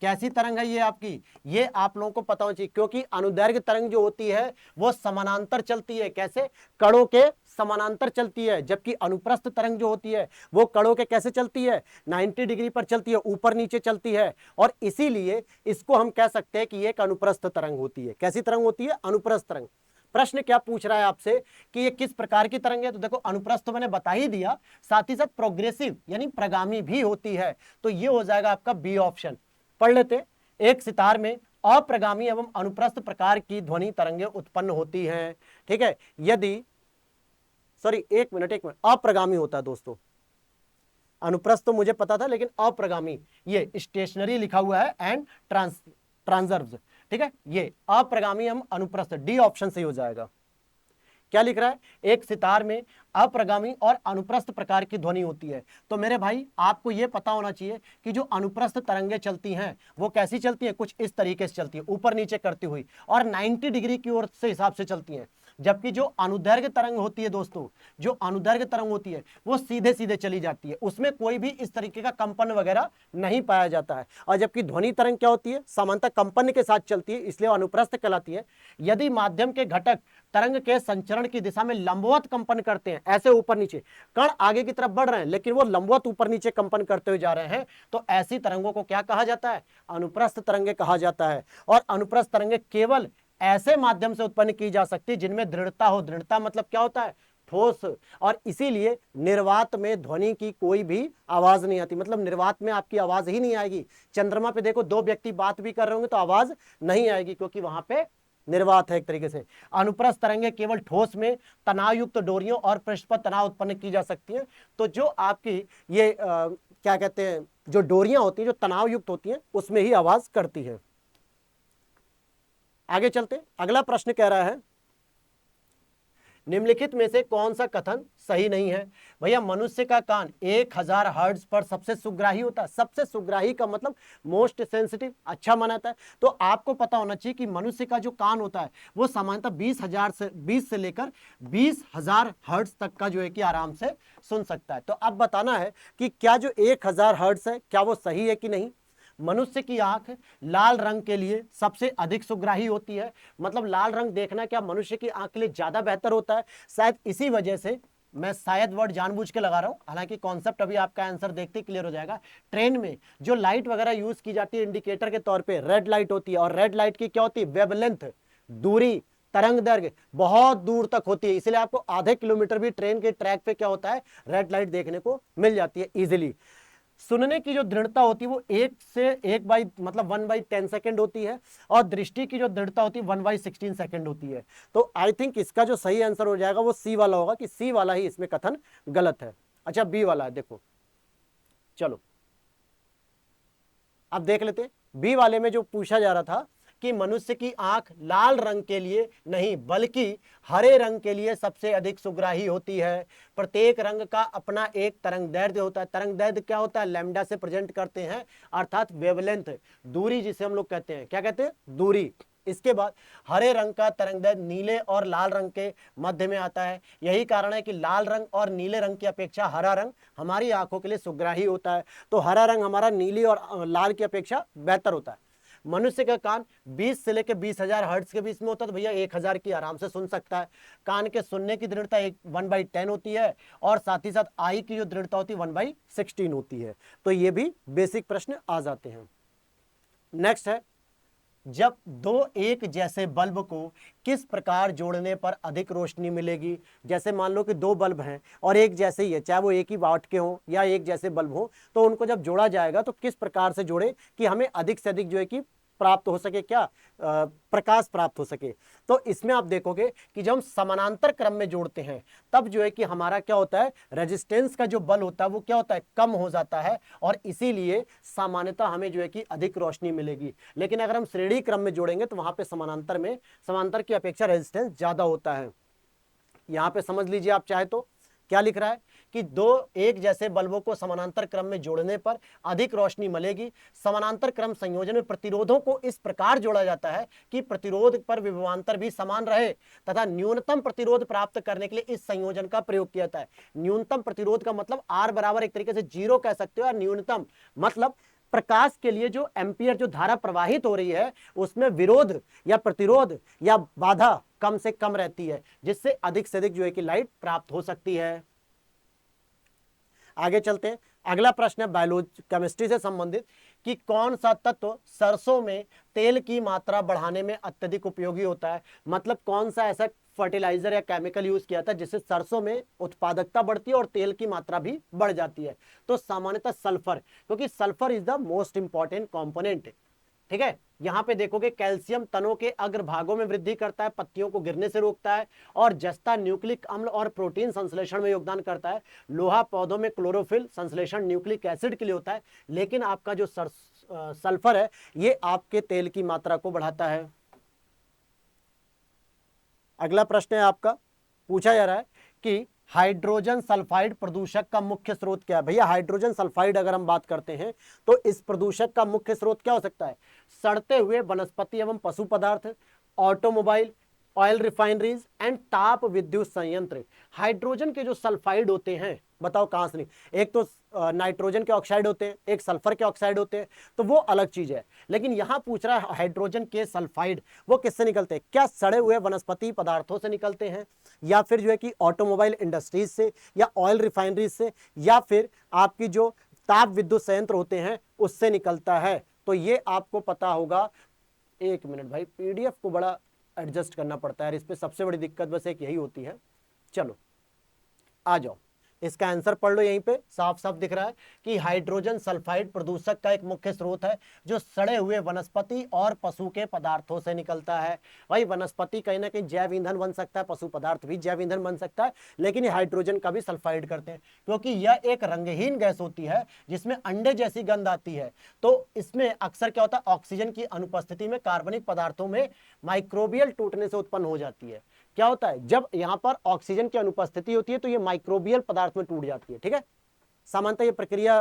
कैसी तरंग है ये आपकी, ये आप लोगों को पता होना चाहिए, क्योंकि अनुदैर्घ्य तरंग जो होती है वो समानांतर चलती है, कैसे, कणों के समानांतर चलती है, जबकि अनुप्रस्थ तरंग जो होती है वो कणों के कैसे चलती है, 90 डिग्री पर चलती है, ऊपर नीचे चलती है, और इसीलिए इसको हम कह सकते हैं कि ये एक अनुप्रस्थ तरंग होती है। कैसी तरंग होती है, अनुप्रस्थ तरंग। प्रश्न क्या पूछ रहा है आपसे कि ये किस प्रकार की तरंग है, तो देखो अनुप्रस्थ मैंने बता ही दिया, साथ ही साथ प्रोग्रेसिव यानी प्रगामी भी होती है, तो ये हो जाएगा आपका बी ऑप्शन। पढ़ लेते, एक सितार में अप्रगामी एवं अनुप्रस्थ प्रकार की ध्वनि तरंगें उत्पन्न होती हैं, ठीक है, यदि एक मिनट अप्रगामी होता है दोस्तों, अनुप्रस्थ तो मुझे पता था लेकिन अप्रगामी, ये स्टेशनरी लिखा हुआ है एंड ट्रांसवर्स, ठीक है, ये अप्रगामी एवं अनुप्रस्थ, डी ऑप्शन सही हो जाएगा। क्या लिख रहा है, एक सितार में अप्रगामी और अनुप्रस्थ प्रकार की ध्वनि होती है, तो मेरे भाई आपको यह पता होना चाहिए कि जो अनुप्रस्थ तरंगें चलती हैं वो कैसी चलती हैं, कुछ इस तरीके से चलती है, ऊपर नीचे करती हुई, और 90 डिग्री की ओर से हिसाब से चलती हैं, जबकि जो अनुदैर्घ्य तरंग होती है दोस्तों, जो अनुदैर्घ्य तरंग होती है वो सीधे सीधे चली जाती है, उसमें कोई भी इस तरीके का कंपन वगैरह नहीं पाया जाता है, और जबकि ध्वनि तरंग क्या होती है, समानता कंपन के साथ चलती है, इसलिए अनुप्रस्थ कहलाती है। यदि माध्यम के घटक तरंग के संचरण की दिशा में लंबवत कंपन करते हैं, ऐसे ऊपर नीचे, कण आगे की तरफ बढ़ रहे हैं लेकिन वो लंबवत ऊपर नीचे कंपन करते हुए जा रहे हैं, तो ऐसी तरंगों को क्या कहा जाता है, अनुप्रस्थ तरंगे कहा जाता है। और अनुप्रस्थ तरंगे केवल ऐसे माध्यम से उत्पन्न की जा सकती है जिनमें दृढ़ता हो, दृढ़ता मतलब क्या होता है, ठोस, और इसीलिए निर्वात में ध्वनि की कोई भी आवाज नहीं आती, मतलब निर्वात में आपकी आवाज ही नहीं आएगी। चंद्रमा पे देखो दो व्यक्ति बात भी कर रहे होंगे तो आवाज नहीं आएगी, क्योंकि वहां पे निर्वात है एक तरीके से। अनुप्रस्थ तरंगे केवल ठोस में तनाव युक्त डोरियों और पृष्ठ पर तनाव उत्पन्न की जा सकती है, तो जो आपकी ये क्या कहते हैं, जो डोरियां होती हैं जो तनाव युक्त होती हैं उसमें ही आवाज करती है। आगे चलते, अगला प्रश्न कह रहा है निम्नलिखित में से कौन सा कथन सही नहीं है। भैया मनुष्य का कान 1000 हर्ट्ज पर सबसे सुग्राही होता है, सबसे सुग्राही का मतलब मोस्ट सेंसिटिव, अच्छा मानाता है, तो आपको पता होना चाहिए कि मनुष्य का जो कान होता है वो सामान्यतः 20 से लेकर 20,000 हर्ट्ज तक का जो है कि आराम से सुन सकता है। तो अब बताना है कि क्या जो 1000 हर्ट्ज है क्या वो सही है कि नहीं। मनुष्य की आंख लाल रंग के लिए सबसे अधिक सुग्राही होती है, मतलब लाल रंग देखना क्या मनुष्य की आंख के लिए ज्यादा बेहतर होता है, शायद इसी वजह से, मैं शायद वर्ड जानबूझ के लगा रहा हूं, हालांकि कॉन्सेप्ट अभी आपका आंसर देखते क्लियर हो जाएगा। ट्रेन में जो लाइट वगैरह यूज की जाती है इंडिकेटर के तौर पे, रेड लाइट होती है, और रेड लाइट की क्या होती है, वेवलेंथ, दूरी, तरंग दैर्घ्य बहुत दूर तक होती है, इसलिए आपको आधे किलोमीटर भी ट्रेन के ट्रैक पे क्या होता है, रेड लाइट देखने को मिल जाती है इजिली। सुनने की जो दृढ़ता होती है वो 1/10 सेकंड होती है, और दृष्टि की जो दृढ़ता होती है 1/16 सेकंड होती है। तो आई थिंक इसका जो सही आंसर हो जाएगा वो सी वाला होगा, कि सी वाला ही इसमें कथन गलत है। अच्छा बी वाला है, देखो चलो अब देख लेते, बी वाले में जो पूछा जा रहा था कि मनुष्य की आंख लाल रंग के लिए नहीं बल्कि हरे रंग के लिए सबसे अधिक सुग्राही होती है। प्रत्येक रंग का अपना एक तरंग दैर्घ्य होता है, तरंग दैर्घ्य क्या होता है, लैम्डा से प्रेजेंट करते हैं, अर्थात वेवलेंथ, दूरी जिसे हम लोग कहते हैं, क्या कहते हैं, दूरी। इसके बाद हरे रंग का तरंग दैर्घ्य नीले और लाल रंग के मध्य में आता है, यही कारण है कि लाल रंग और नीले रंग की अपेक्षा हरा रंग हमारी आंखों के लिए सुग्राही होता है, तो हरा रंग हमारा नीली और लाल की अपेक्षा बेहतर होता है। मनुष्य का कान 20 से लेकर 20,000 हर्ट्ज के बीच में होता है, तो भैया 1000 की आराम से सुन सकता है। कान के सुनने की दृढ़ता 1/10 होती है, और साथ ही साथ आई की जो दृढ़ता होती है 1/16 होती है। तो ये भी बेसिक प्रश्न आ जाते हैं। नेक्स्ट है, जब दो एक जैसे बल्ब को किस प्रकार जोड़ने पर अधिक रोशनी मिलेगी। जैसे मान लो कि दो बल्ब हैं और एक जैसे ही है, चाहे वो एक ही वाट के हों या एक जैसे बल्ब हो, तो उनको जब जोड़ा जाएगा तो किस प्रकार से जोड़े कि हमें अधिक से अधिक जो है कि प्राप्त हो सके, क्या प्रकाश प्राप्त हो सके। तो इसमें आप देखोगे कि जब हम समानांतर क्रम में जोड़ते हैं तब जो है कि हमारा क्या होता है, रेजिस्टेंस का जो बल होता है वो क्या होता है, कम हो जाता है, और इसीलिए सामान्यतः हमें जो है कि अधिक रोशनी मिलेगी। लेकिन अगर हम श्रेणी क्रम में जोड़ेंगे तो वहां पे समांतर की अपेक्षा रेजिस्टेंस ज्यादा होता है। यहां पे समझ लीजिए आप चाहे तो क्या लिख रहा है कि दो एक जैसे बल्बों को समानांतर क्रम में जोड़ने पर अधिक रोशनी मिलेगी। समानांतर क्रम संयोजन में प्रतिरोधों को इस प्रकार जोड़ा जाता है कि प्रतिरोध पर विभवांतर भी समान रहे तथा न्यूनतम प्रतिरोध प्राप्त करने के लिए इस संयोजन का प्रयोग किया जाता है। न्यूनतम प्रतिरोध का मतलब R बराबर एक तरीके से 0 कह सकते हो, और न्यूनतम मतलब प्रकाश के लिए जो एम्पियर जो धारा प्रवाहित हो रही है उसमें विरोध या प्रतिरोध या बाधा कम से कम रहती है, जिससे अधिक से अधिक जो है कि लाइट प्राप्त हो सकती है। आगे चलते हैं। अगला प्रश्न है बायोलॉजी केमिस्ट्री से संबंधित कि कौन सा तत्व सरसों में तेल की मात्रा बढ़ाने में अत्यधिक उपयोगी होता है। मतलब कौन सा ऐसा फर्टिलाइजर या केमिकल यूज किया था जिससे सरसों में उत्पादकता बढ़ती है और तेल की मात्रा भी बढ़ जाती है। तो सामान्यतः सल्फर, क्योंकि sulphur is the most important component. ठीक है, यहां पे देखोगे कैल्शियम तनों के अग्रभागों में वृद्धि करता है, पत्तियों को गिरने से रोकता है, और जस्ता न्यूक्लिक अम्ल और प्रोटीन संश्लेषण में योगदान करता है। लोहा पौधों में क्लोरोफिल संश्लेषण न्यूक्लिक एसिड के लिए होता है। लेकिन आपका जो सल्फर है ये आपके तेल की मात्रा को बढ़ाता है। अगला प्रश्न है आपका, पूछा जा रहा है कि हाइड्रोजन सल्फाइड प्रदूषक का मुख्य स्रोत क्या है। भैया हाइड्रोजन सल्फाइड अगर हम बात करते हैं तो इस प्रदूषक का मुख्य स्रोत क्या हो सकता है। सड़ते हुए वनस्पति एवं पशु पदार्थ, ऑटोमोबाइल, ऑयल रिफाइनरीज एंड ताप विद्युत संयंत्र। हाइड्रोजन के जो सल्फाइड होते हैं बताओ कहां से नहीं, एक तो नाइट्रोजन के ऑक्साइड होते हैं, एक सल्फर के ऑक्साइड होते हैं, तो वो अलग चीज है। लेकिन यहां पूछ रहा है हाइड्रोजन के सल्फाइड वो किससे निकलते हैं। क्या सड़े हुए वनस्पति पदार्थों से निकलते हैं, या फिर जो है कि ऑटोमोबाइल इंडस्ट्रीज से, या ऑयल रिफाइनरीज से, या फिर आपकी जो ताप विद्युत संयंत्र होते हैं उससे निकलता है। तो ये आपको पता होगा। एक मिनट भाई, पीडीएफ को बड़ा एडजस्ट करना पड़ता है, इस पे सबसे बड़ी दिक्कत बस एक यही होती है। चलो आ जाओ, इसका आंसर पढ़ लो, यहीं पे साफ साफ दिख रहा है कि हाइड्रोजन सल्फाइड प्रदूषक का एक मुख्य स्रोत है जो सड़े हुए वनस्पति और पशु के पदार्थों से निकलता है। भाई वनस्पति कहीं ना कहीं जैव ईंधन बन सकता है, पशु पदार्थ भी जैव ईंधन बन सकता है, लेकिन ये हाइड्रोजन का भी सल्फाइड करते हैं क्योंकि यह एक रंगहीन गैस होती है जिसमें अंडे जैसी गंध आती है। तो इसमें अक्सर क्या होता है, ऑक्सीजन की अनुपस्थिति में कार्बनिक पदार्थों में माइक्रोबियल टूटने से उत्पन्न हो जाती है। क्या होता है, जब यहां पर ऑक्सीजन की अनुपस्थिति होती है तो ये माइक्रोबियल पदार्थ में टूट जाती है। ठीक है, सामान्यतः ये प्रक्रिया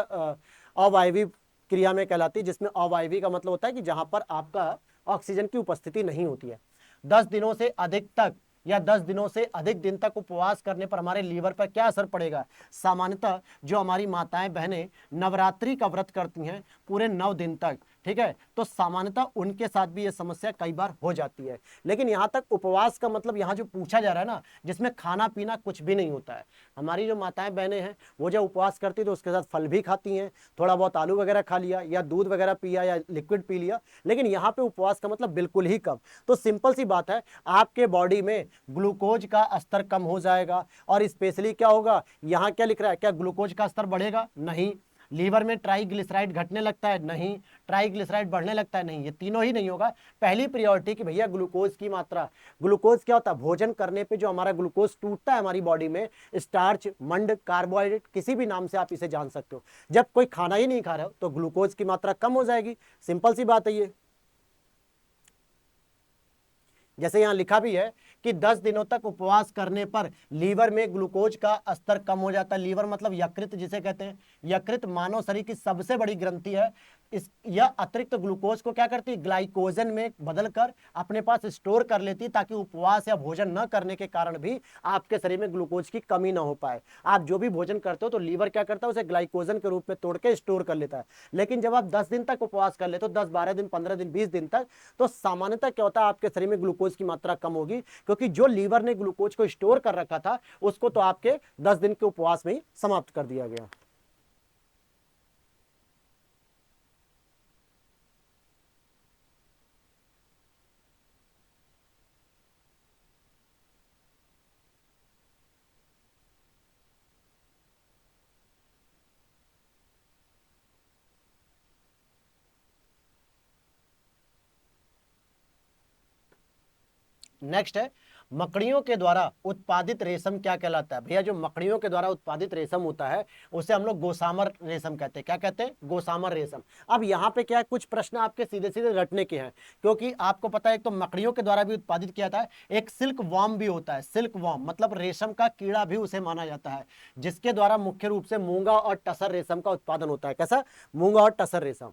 अवायवीय क्रिया में कहलाती है, जिसमें अवायवीय का मतलब होता है कि जहां पर आपका ऑक्सीजन की उपस्थिति नहीं होती है। 10 दिनों से अधिक तक या 10 दिनों से अधिक दिन तक उपवास करने पर हमारे लीवर पर क्या असर पड़ेगा। सामान्यतः जो हमारी माताएं बहनें नवरात्रि का व्रत करती हैं पूरे 9 दिन तक, ठीक है, तो सामान्यतः उनके साथ भी ये समस्या कई बार हो जाती है। लेकिन यहाँ तक उपवास का मतलब यहाँ जो पूछा जा रहा है ना, जिसमें खाना पीना कुछ भी नहीं होता है। हमारी जो माताएं बहनें हैं वो जब उपवास करती है तो उसके साथ फल भी खाती हैं, थोड़ा बहुत आलू वगैरह खा लिया या दूध वगैरह पिया या लिक्विड पी लिया। लेकिन यहाँ पे उपवास का मतलब बिल्कुल ही कम। तो सिंपल सी बात है, आपके बॉडी में ग्लूकोज का स्तर कम हो जाएगा। और स्पेशली क्या होगा, यहाँ क्या लिख रहा है, क्या ग्लूकोज का स्तर बढ़ेगा? नहीं। लीवर में ट्राइग्लिसराइड घटने लगता है? नहीं। ट्राइग्लिसराइड बढ़ने लगता है? नहीं। ये तीनों ही नहीं होगा। पहली प्रायोरिटी कि भैया ग्लूकोज की मात्रा, ग्लूकोज क्या होता है, भोजन करने पे जो हमारा ग्लूकोज टूटता है हमारी बॉडी में, स्टार्च, मंड, कार्बोहाइड्रेट, किसी भी नाम से आप इसे जान सकते हो। जब कोई खाना ही नहीं खा रहे हो तो ग्लूकोज की मात्रा कम हो जाएगी। सिंपल सी बात है ये। जैसे यहां लिखा भी है कि 10 दिनों तक उपवास करने पर लीवर में ग्लूकोज का स्तर कम हो जाता है। लीवर मतलब यकृत जिसे कहते हैं। यकृत मानव शरीर की सबसे बड़ी ग्रंथि है। इस यह अतिरिक्त ग्लूकोज को क्या करती है, ग्लाइकोजन में बदलकर अपने पास स्टोर कर लेती है, ताकि उपवास या भोजन न करने के कारण भी आपके शरीर में ग्लूकोज की कमी ना हो पाए। आप जो भी भोजन करते हो तो लीवर क्या करता है, उसे ग्लाइकोजन के रूप में तोड़ के स्टोर कर लेता है। लेकिन जब आप 10 दिन तक उपवास कर लेते हो, 10, 12 दिन, 15 दिन, 20 दिन तक, तो सामान्यतः क्या होता है, आपके शरीर में ग्लूकोज की मात्रा कम होगी, क्योंकि जो लीवर ने ग्लूकोज को स्टोर कर रखा था उसको तो आपके 10 दिन के उपवास में ही समाप्त कर दिया गया। नेक्स्ट है, मकड़ियों के द्वारा उत्पादित रेशम क्या कहलाता है? भैया जो मकड़ियों के द्वारा उत्पादित रेशम होता है उसे हम लोग गोसामर रेशम कहते हैं। क्या कहते हैं? गोसामर रेशम। अब यहाँ पे क्या है, कुछ प्रश्न आपके सीधे सीधे रटने के हैं, क्योंकि आपको पता है एक तो मकड़ियों के द्वारा भी उत्पादित किया जाता है, एक सिल्क वॉर्म भी होता है। सिल्क वॉर्म मतलब रेशम का कीड़ा भी उसे माना जाता है, जिसके द्वारा मुख्य रूप से मूंगा और टसर रेशम का उत्पादन होता है। कैसा? मूंगा और टसर रेशम।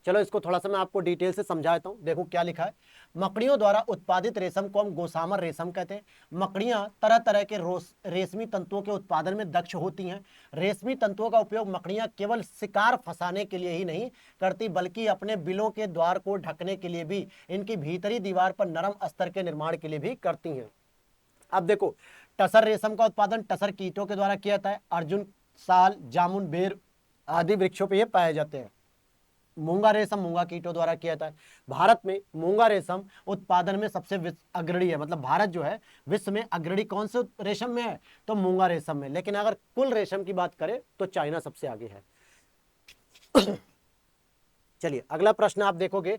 चलो इसको थोड़ा सा मैं आपको डिटेल से समझा देता हूँ। देखो क्या लिखा है, मकड़ियों द्वारा उत्पादित रेशम को हम गोसामर रेशम कहते हैं। मकड़ियां तरह तरह के रेशमी तंतुओं के उत्पादन में दक्ष होती हैं। रेशमी तंतुओं का उपयोग मकड़ियां केवल शिकार फंसाने के लिए ही नहीं करती, बल्कि अपने बिलों के द्वार को ढकने के लिए भी, इनकी भीतरी दीवार पर नरम अस्तर के निर्माण के लिए भी करती हैं। अब देखो, टसर रेशम का उत्पादन टसर कीटों के द्वारा किया जाता है। अर्जुन, साल, जामुन, बेर आदि वृक्षों पर यह पाए जाते हैं। मूंगा रेशम मूंगा कीटों द्वारा किया जाता है। भारत में मूंगा रेशम उत्पादन में सबसे अग्रणी है, मतलब भारत जो है विश्व में अग्रणी कौन से रेशम में है? तो मूंगा रेशम में। लेकिन अगर कुल रेशम की बात करें तो चाइना सबसे आगे है। चलिए अगला प्रश्न आप देखोगे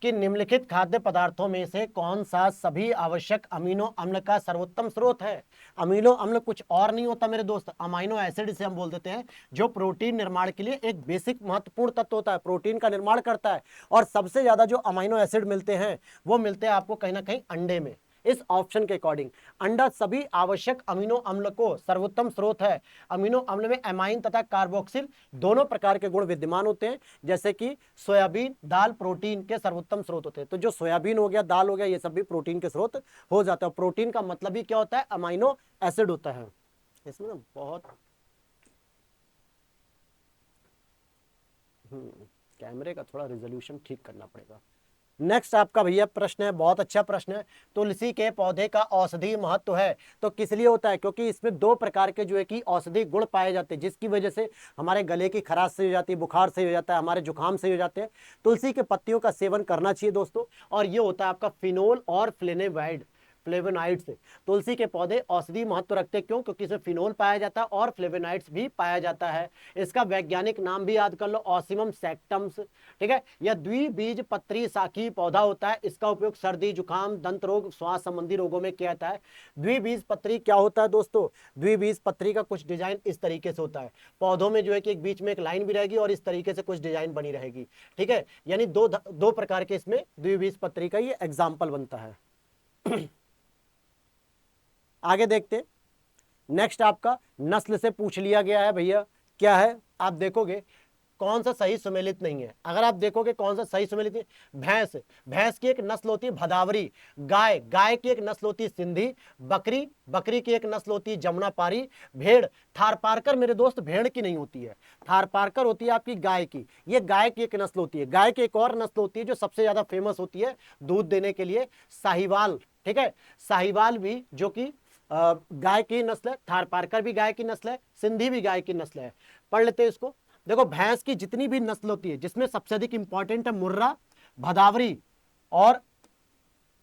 कि निम्नलिखित खाद्य पदार्थों में से कौन सा सभी आवश्यक अमीनो अम्ल का सर्वोत्तम स्रोत है? अमीनो अम्ल कुछ और नहीं होता मेरे दोस्त, अमीनो एसिड इसे हम बोल देते हैं, जो प्रोटीन निर्माण के लिए एक बेसिक महत्वपूर्ण तत्व होता है, प्रोटीन का निर्माण करता है। और सबसे ज्यादा जो अमीनो एसिड मिलते हैं वो मिलते हैं आपको कहीं ना कहीं अंडे में। इस ऑप्शन के अकॉर्डिंग अंडा सभी आवश्यक अमीनो अम्ल को सर्वोत्तम स्रोत है। अमीनो अम्ल में एमाइन तथा कार्बोक्सिल दोनों प्रकार के गुण विद्यमान होते हैं, जैसे कि सोयाबीन, दाल प्रोटीन के सर्वोत्तम स्रोत होते हैं। तो जो सोयाबीन हो गया, दाल हो गया, ये सब भी प्रोटीन के स्रोत हो जाता है। प्रोटीन का मतलब ही क्या होता है? अमीनो एसिड होता है। इसमें ना बहुत कैमरे का थोड़ा रिजोल्यूशन ठीक करना पड़ेगा। नेक्स्ट आपका भैया प्रश्न है, बहुत अच्छा प्रश्न है। तुलसी के पौधे का औषधीय महत्व है तो किस लिए होता है? क्योंकि इसमें दो प्रकार के जो है कि औषधीय गुण पाए जाते हैं, जिसकी वजह से हमारे गले की खराश से हो जाती है, बुखार से हो जाता है, हमारे जुकाम से हो जाते हैं। तुलसी के पत्तियों का सेवन करना चाहिए दोस्तों। और ये होता है आपका फिनोल और फ्लेवोनाइड्स से। तुलसी के पौधे औषधि महत्व रखते हैं, क्यों? क्योंकि इसमें फिनोल पाया जाता है और फ्लेवोनाइड्स भी पाया जाता है। इसका वैज्ञानिक नाम भी याद कर लो, ऑसिमम सैक्टम्स। ठीक है, यह द्विबीज पत्री शाखी पौधा होता है। इसका उपयोग सर्दी, जुकाम, दंत रोग, श्वास संबंधी रोगों में किया जाता है। द्विबीज पत्री क्या होता है दोस्तों? द्विबीज पत्री का कुछ डिजाइन इस तरीके से होता है। पौधों में जो है कि एक बीच में एक लाइन भी रहेगी और इस तरीके से कुछ डिजाइन बनी रहेगी। ठीक है, यानी दो प्रकार के इसमें द्विबीज पत्री का ये एग्जाम्पल बनता है। आगे देखते, नेक्स्ट आपका नस्ल से पूछ लिया गया है भैया, क्या है? आप देखोगे कौन सा सही सुमेलित नहीं है। अगर आप देखोगे कौन सा सही सुमेलित है, भैंस की एक नस्ल होती है भदावरी, गाय की एक नस्ल होती है सिंधी, बकरी की एक नस्ल होती है जमुनापारी, भेड़ थारपारकर मेरे दोस्त भेड़ की नहीं होती है, थारपारकर होती है आपकी गाय की। ये गाय की एक नस्ल होती है। गाय की एक और नस्ल होती है जो सबसे ज्यादा फेमस होती है दूध देने के लिए, साहिवाल। ठीक है, साहिवाल भी जो कि गाय की नस्ल है, थारपारकर भी गाय की नस्ल है, सिंधी भी गाय की नस्ल है। पढ़ लेते हैं इसको। देखो भैंस की जितनी भी नस्ल होती है, जिसमें सबसे अधिक इंपॉर्टेंट है मुर्रा, भदावरी और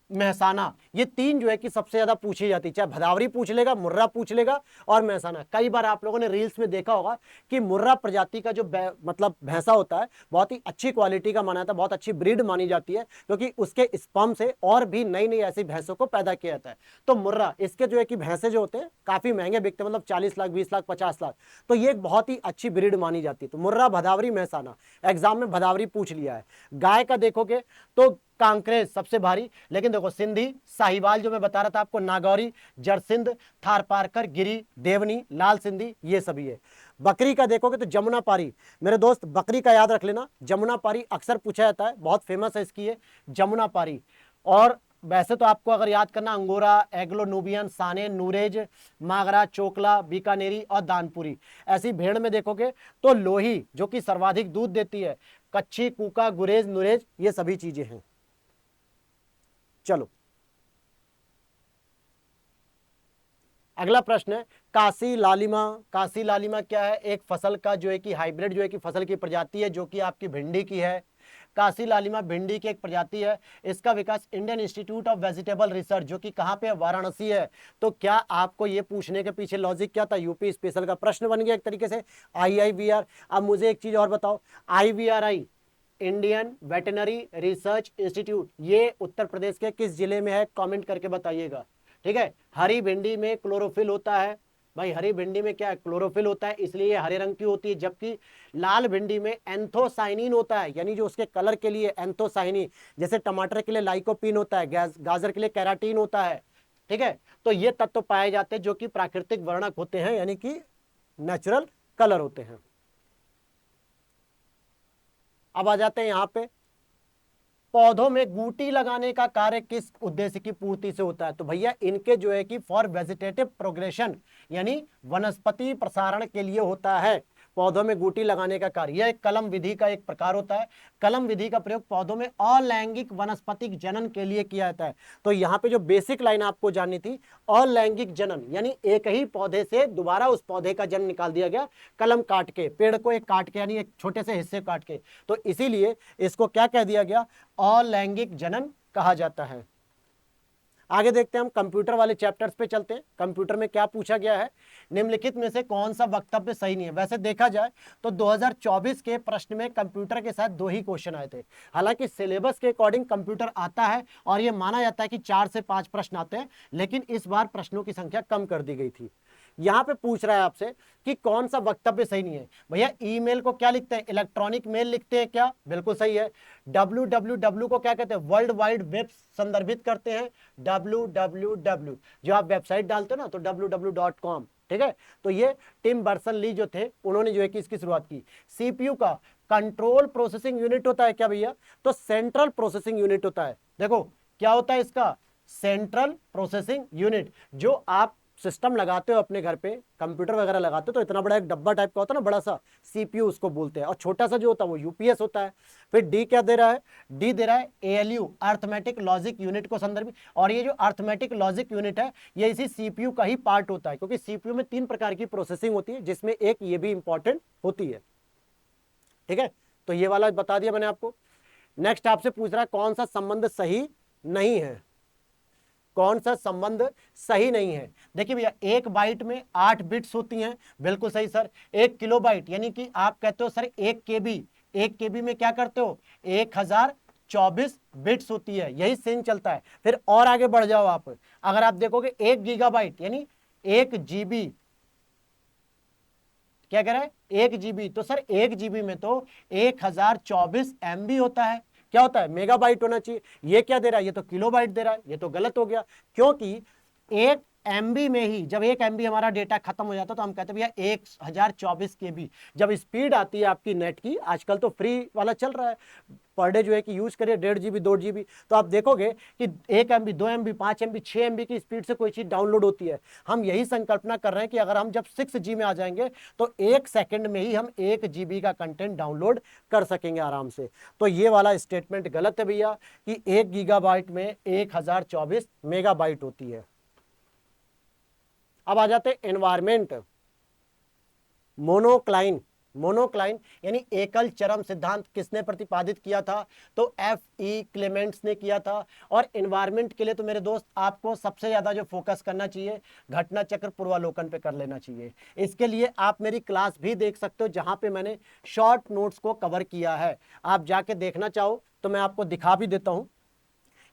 महसाना, ये तीन जो है कि सबसे ज्यादा पूछी जाती है। चाहे भदावरी पूछ लेगा, मुर्रा पूछ लेगा और महसाना। कई बार आप लोगों ने रील्स में देखा होगा कि मुर्रा प्रजाति का जो मतलब भैंसा होता है बहुत ही अच्छी क्वालिटी का माना जाता है, बहुत अच्छी ब्रीड मानी जाती है, क्योंकि उसके स्पर्म से और भी नई नई ऐसी भैंसों को पैदा किया जाता है। तो मुर्रा, इसके जो है कि भैंसे जो होते हैं काफी महंगे बिकते हैं, मतलब 40 लाख, 20 लाख, 50 लाख। तो ये एक बहुत ही अच्छी ब्रीड मानी जाती है। तो मुर्रा, भदावरी, महसाना, एग्जाम में भदावरी पूछ लिया है। गाय का देखोगे तो कांकरेज सबसे भारी, लेकिन देखो सिंधी, साहिवाल जो मैं बता रहा था आपको, नागौरी, जरसिंध, थारपारकर, गिरी, देवनी, लाल सिंधी, ये सभी है। बकरी का देखोगे तो जमुनापारी मेरे दोस्त, बकरी का याद रख लेना, जमुनापारी अक्सर पूछा जाता है, बहुत फेमस है इसकी ये जमुनापारी। और वैसे तो आपको अगर याद करना, अंगोरा, एग्लो नूबियन, साने, नूरेज, मागरा, चोकला, बीकानेरी और दानपुरी। ऐसी भेड़ में देखोगे तो लोही जो कि सर्वाधिक दूध देती है, कच्छी, कूका, गुरेज, नुरेज, ये सभी चीजें हैं। चलो अगला प्रश्न है, काशी लालिमा। काशी लालिमा क्या है? एक फसल का जो है कि हाइब्रिड जो है कि फसल की प्रजाति है, जो कि आपकी भिंडी की है। काशी लालिमा भिंडी की एक प्रजाति है। इसका विकास Indian institute of vegetable research, जो कि कहाँ पे है? वाराणसी है। तो क्या आपको ये पूछने के पीछे लॉजिक क्या था? यूपी स्पेशल का प्रश्न बन गया एक तरीके से, IIVR। अब मुझे एक चीज और बताओ, IVRI Indian veterinary research institute, ये उत्तर प्रदेश के किस जिले में है, कमेंट करके बताइएगा। ठीक है, हरी भिंडी में क्लोरोफिल होता है, भाई हरी भिंडी में क्या है, क्लोरोफिल होता है, इसलिए ये हरे रंग की होती है, जबकि लाल भिंडी में एंथोसाइनिन होता है, यानी जो उसके कलर के लिए एंथोसाइनिन, जैसे टमाटर के लिए लाइकोपीन होता है, गाजर के लिए कैराटीन होता है। ठीक है, तो ये तत्व पाए जाते हैं जो कि प्राकृतिक वर्णक होते हैं, यानी कि नेचुरल कलर होते हैं। अब आ जाते हैं यहां पे, पौधों में गूटी लगाने का कार्य किस उद्देश्य की पूर्ति से होता है, तो भैया इनके जो है कि फॉर वेजिटेटिव प्रोग्रेशन, यानी वनस्पति प्रसारण के लिए होता है पौधों में गूटी लगाने का कार्य। यह एक कलम विधि का एक प्रकार होता है। कलम विधि का प्रयोग पौधों में अलैंगिक वनस्पतिक जनन के लिए किया जाता है। तो यहाँ पे जो बेसिक लाइन आपको जाननी थी, अलैंगिक जनन, यानी एक ही पौधे से दोबारा उस पौधे का जन्म निकाल दिया गया, कलम काट के, पेड़ को एक काट के, यानी एक छोटे से हिस्से काट के, तो इसीलिए इसको क्या कह दिया गया, अलैंगिक जनन कहा जाता है। आगे देखते हैं, हम कंप्यूटर वाले चैप्टर्स पे चलते हैं। कंप्यूटर में क्या पूछा गया है, निम्नलिखित में से कौन सा वक्तव्य सही नहीं है। वैसे देखा जाए तो 2024 के प्रश्न में कंप्यूटर के साथ 2 ही क्वेश्चन आए थे। हालांकि सिलेबस के अकॉर्डिंग कंप्यूटर आता है और ये माना जाता है कि 4 से 5 प्रश्न आते हैं, लेकिन इस बार प्रश्नों की संख्या कम कर दी गई थी। यहां पे पूछ रहा है आपसे कि कौन सा वक्तव्य सही नहीं है। भैया ईमेल को क्या लिखते हैं, इलेक्ट्रॉनिक मेल लिखते हैं क्या, बिल्कुल सही है। www को क्या कहते हैं, वर्ल्ड वाइड वेब संदर्भित करते हैं, www, जो आप वेबसाइट डालते हो ना तो www.com। ठीक है, तो ये टिम बर्सन ली जो थे, उन्होंने जो है कि इसकी शुरुआत की। सीपीयू का कंट्रोल प्रोसेसिंग यूनिट होता है क्या भैया, तो सेंट्रल प्रोसेसिंग यूनिट होता है। देखो क्या होता है इसका, सेंट्रल प्रोसेसिंग यूनिट। जो आप सिस्टम लगाते हो अपने घर पे, कंप्यूटर वगैरह लगाते हो, तो इतना बड़ा एक डब्बा टाइप का होता है ना, बड़ा सा सीपीयू उसको बोलते हैं, और छोटा सा जो होता है वो यूपीएस होता है। फिर डी क्या दे रहा है, डी दे रहा है एएलयू, अर्थमेटिक लॉजिक यूनिट को संदर्भित। और ये जो अर्थमेटिक लॉजिक यूनिट है, ये इसी सीपीयू का ही पार्ट होता है, क्योंकि सीपीयू में 3 प्रकार की प्रोसेसिंग होती है, जिसमें एक ये भी इंपॉर्टेंट होती है। ठीक है, तो ये वाला बता दिया मैंने आपको। नेक्स्ट आपसे पूछ रहा है कौन सा संबंध सही नहीं है, कौन सा संबंध सही नहीं है। देखिए भैया, 1 बाइट में 8 बिट्स होती हैं, बिल्कुल सही सर। 1 किलोबाइट, यानी कि आप कहते हो सर 1 केबी, 1 केबी में क्या करते हो, 1024 बिट्स होती है, यही सीन चलता है। फिर और आगे बढ़ जाओ आप, अगर आप देखोगे 1 गीगाबाइट यानी 1 जीबी, क्या कह रहा है 1 जीबी, तो सर 1 जीबी में तो 1024 MB होता है, क्या होता है, मेगाबाइट होना चाहिए। ये क्या दे रहा है, ये तो किलोबाइट दे रहा है, ये तो गलत हो गया। क्योंकि 1 MB में ही, जब 1 MB हमारा डेटा खत्म हो जाता है तो हम कहते हैं भैया 1024 KB। जब स्पीड आती है आपकी नेट की, आजकल तो फ्री वाला चल रहा है, पर डे जो है कि यूज करिए 1.5 GB 2 GB, तो आप देखोगे कि 1 MB 2 MB 5 MB 6 MB की स्पीड से कोई चीज डाउनलोड होती है। हम यही संकल्पना कर रहे हैं कि अगर हम जब 6G में आ जाएंगे तो 1 सेकंड में ही हम 1 GB का कंटेंट डाउनलोड कर सकेंगे आराम से। तो ये वाला स्टेटमेंट गलत है भैया, कि 1 गीगाबाइट में 1024 मेगाबाइट होती है। अब आ जाते हैं एनवायरमेंट। मोनोक्लाइन, मोनोक्लाइन यानी एकल चरम सिद्धांत किसने प्रतिपादित किया था, तो F.E. क्लेमेंट्स ने किया था। और एनवायरमेंट के लिए तो मेरे दोस्त आपको सबसे ज्यादा जो फोकस करना चाहिए, घटना चक्र पूर्वालोकन पे कर लेना चाहिए। इसके लिए आप मेरी क्लास भी देख सकते हो, जहां पे मैंने शॉर्ट नोट्स को कवर किया है। आप जाके देखना चाहो तो मैं आपको दिखा भी देता हूं,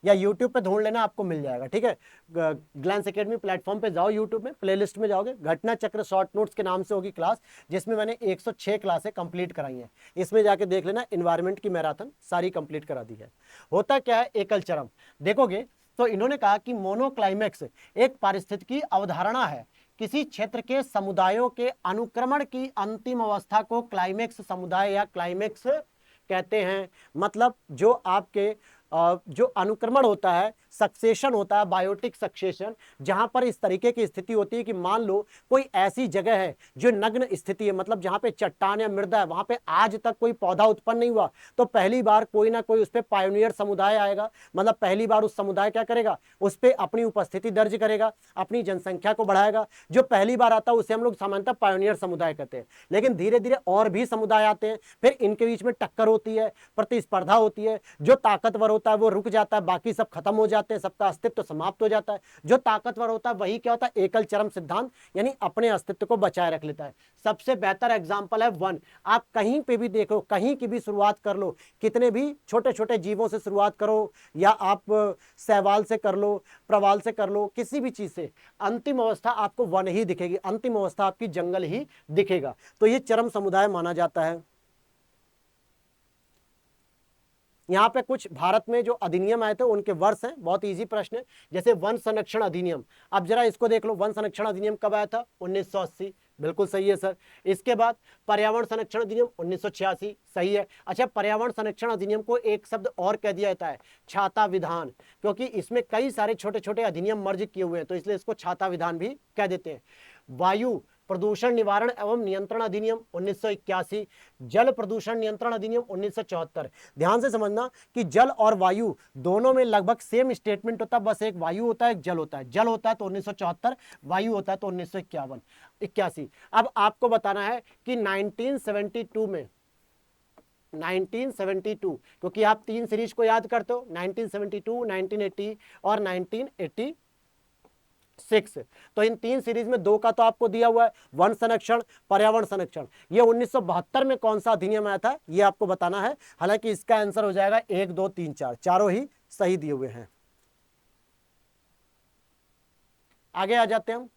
या YouTube पे ढूंढ लेना, आपको मिल जाएगा। ठीक है, ग्लैंस एकेडमी प्लेटफॉर्म पे जाओ, YouTube में प्लेलिस्ट में जाओगे, घटना चक्र शॉर्ट नोट्स के नाम से होगी क्लास, जिसमें मैंने 106 क्लासें कंप्लीट कराई हैं। इसमें जाके देख लेना, एनवायरनमेंट की मैराथन सारी कंप्लीट करा दी है। होता क्या है एकल चरम, देखोगे तो इन्होंने कहा कि मोनोक्लाइमेक्स एक पारिस्थितिकी अवधारणा है। किसी क्षेत्र के समुदायों के अनुक्रमण की अंतिम अवस्था को क्लाइमेक्स समुदाय या क्लाइमेक्स कहते हैं। मतलब जो आपके जो अनुक्रमण होता है, सक्सेशन होता है, बायोटिक सक्सेशन, जहां पर इस तरीके की स्थिति होती है कि मान लो कोई ऐसी जगह है जो नग्न स्थिति है, मतलब जहां पे चट्टान या मृदा है, वहां पे आज तक कोई पौधा उत्पन्न नहीं हुआ, तो पहली बार कोई ना कोई उस पर पायोनियर समुदाय आएगा। मतलब पहली बार उस समुदाय क्या करेगा, उस पर अपनी उपस्थिति दर्ज करेगा, अपनी जनसंख्या को बढ़ाएगा। जो पहली बार आता है उसे हम लोग सामान्यतः पायोनियर समुदाय कहते हैं। लेकिन धीरे धीरे और भी समुदाय आते हैं, फिर इनके बीच में टक्कर होती है, प्रतिस्पर्धा होती है, जो ताकतवर होता है वो रुक जाता है, बाकी सब खत्म हो जाते जाते हैं, सबका अस्तित्व समाप्त हो जाता है। जो ताकतवर होता है वही क्या होता है, एकल चरम सिद्धांत, यानी अपने अस्तित्व को बचाए रख लेता है। सबसे बेहतर एग्जाम्पल है वन। आप कहीं पे भी देखो, कहीं की भी शुरुआत कर लो, कितने भी छोटे छोटे जीवों से शुरुआत करो, या आप शैवाल से कर लो, प्रवाल से कर लो, किसी भी चीज से, अंतिम अवस्था आपको वन ही दिखेगी, अंतिम अवस्था आपकी जंगल ही दिखेगा। तो ये चरम समुदाय माना जाता है। यहाँ पे कुछ भारत में जो अधिनियम आए थे उनके वर्ष हैं, बहुत इजी प्रश्न है। जैसे वन संरक्षण अधिनियम, अब जरा इसको देख लो, वन संरक्षण अधिनियम कब आया था, 1980, बिल्कुल सही है सर। इसके बाद पर्यावरण संरक्षण अधिनियम 1986, सही है। अच्छा, पर्यावरण संरक्षण अधिनियम को एक शब्द और कह दिया जाता है, छाता विधान, क्योंकि इसमें कई सारे छोटे छोटे अधिनियम मर्ज किए हुए हैं, तो इसलिए इसको छाता विधान भी कह देते हैं। वायु प्रदूषण निवारण एवं नियंत्रण अधिनियम 1981, जल प्रदूषण नियंत्रण अधिनियम 1974। ध्यान से समझना कि जल और वायु दोनों में लगभग सेम स्टेटमेंट होता है, बस एक वायु होता है एक जल होता है। जल होता है तो 1974, वायु होता है तो 1981। अब आपको बताना है कि 1972 में, 1972, क्योंकि आप 3 सीरीज को याद करते हो, 1972, 1980 और 1986, तो इन 3 सीरीज में 2 का तो आपको दिया हुआ है, वन संरक्षण, पर्यावरण संरक्षण। ये 1972 में कौन सा अधिनियम आया था ये आपको बताना है। हालांकि इसका आंसर हो जाएगा 1, 2, 3, 4, चारों ही सही दिए हुए हैं। आगे आ जाते हैं हम।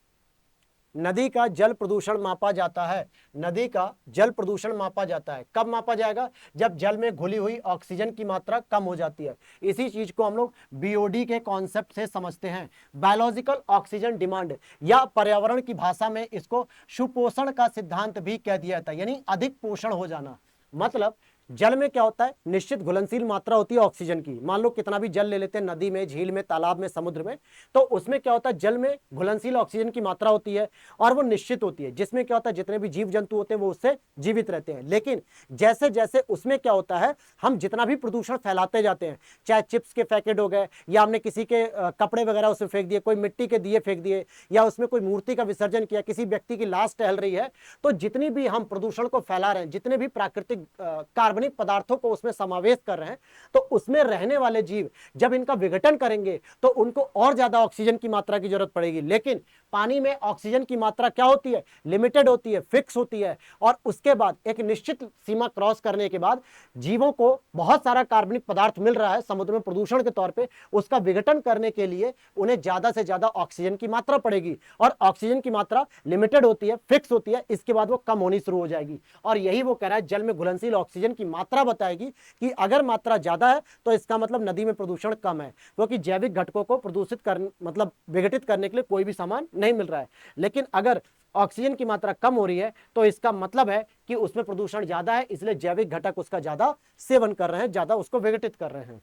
नदी का जल प्रदूषण मापा जाता है, नदी का जल प्रदूषण मापा जाता है, कब मापा जाएगा, जब जल में घुली हुई ऑक्सीजन की मात्रा कम हो जाती है। इसी चीज को हम लोग बीओडी के कॉन्सेप्ट से समझते हैं, बायोलॉजिकल ऑक्सीजन डिमांड, या पर्यावरण की भाषा में इसको सुपोषण का सिद्धांत भी कह दिया जाता है, यानी अधिक पोषण हो जाना। मतलब जल में क्या होता है, निश्चित घुलनशील मात्रा होती है ऑक्सीजन की। मान लो कितना भी जल ले लेते हैं, नदी में, झील में, तालाब में, समुद्र में, तो उसमें क्या होता है, जल में घुलनशील ऑक्सीजन की मात्रा होती है और वो निश्चित होती है, जिसमें क्या होता है जितने भी जीव जंतु होते हैं वो उससे जीवित रहते हैं। लेकिन जैसे जैसे उसमें क्या होता है, हम जितना भी प्रदूषण फैलाते जाते हैं, चाहे चिप्स के पैकेट हो गए, या हमने किसी के कपड़े वगैरह उसमें फेंक दिए, कोई मिट्टी के दिए फेंक दिए, या उसमें कोई मूर्ति का विसर्जन किया, किसी व्यक्ति की लाश टहल रही है, तो जितनी भी हम प्रदूषण को फैला रहे हैं, जितने भी प्राकृतिक कार्बनिक पदार्थों को उसमें समावेश कर रहे हैं, तो उसमें रहने वाले जीव जब इनका विघटन करेंगे तो उनको और ज्यादा ऑक्सीजन की मात्रा की जरूरत पड़ेगी। लेकिन पानी में ऑक्सीजन की मात्रा क्या होती है, लिमिटेड होती है, फिक्स होती है, और उसके बाद एक निश्चित सीमा क्रॉस करने के बाद जीवों को बहुत सारा कार्बनिक पदार्थ मिल रहा है समुद्र में प्रदूषण के तौर पे, उसका विघटन करने के लिए उन्हें ज्यादा से ज्यादा ऑक्सीजन की मात्रा पड़ेगी, और ऑक्सीजन की मात्रा लिमिटेड होती है, फिक्स होती है, इसके बाद वो कम होनी शुरू हो जाएगी। और यही वो कह रहा है, जल में घुलनशील ऑक्सीजन की मात्रा बताएगी कि अगर मात्रा ज्यादा है तो इसका मतलब नदी में प्रदूषण कम है, क्योंकि जैविक घटकों को प्रदूषित कर मतलब विघटित करने के लिए कोई भी सामान नहीं मिल रहा है। लेकिन अगर ऑक्सीजन की मात्रा कम हो रही है तो इसका मतलब है कि उसमें प्रदूषण ज्यादा है, इसलिए जैविक घटक उसका ज्यादा सेवन कर रहे हैं, ज्यादा उसको विघटित कर रहे हैं।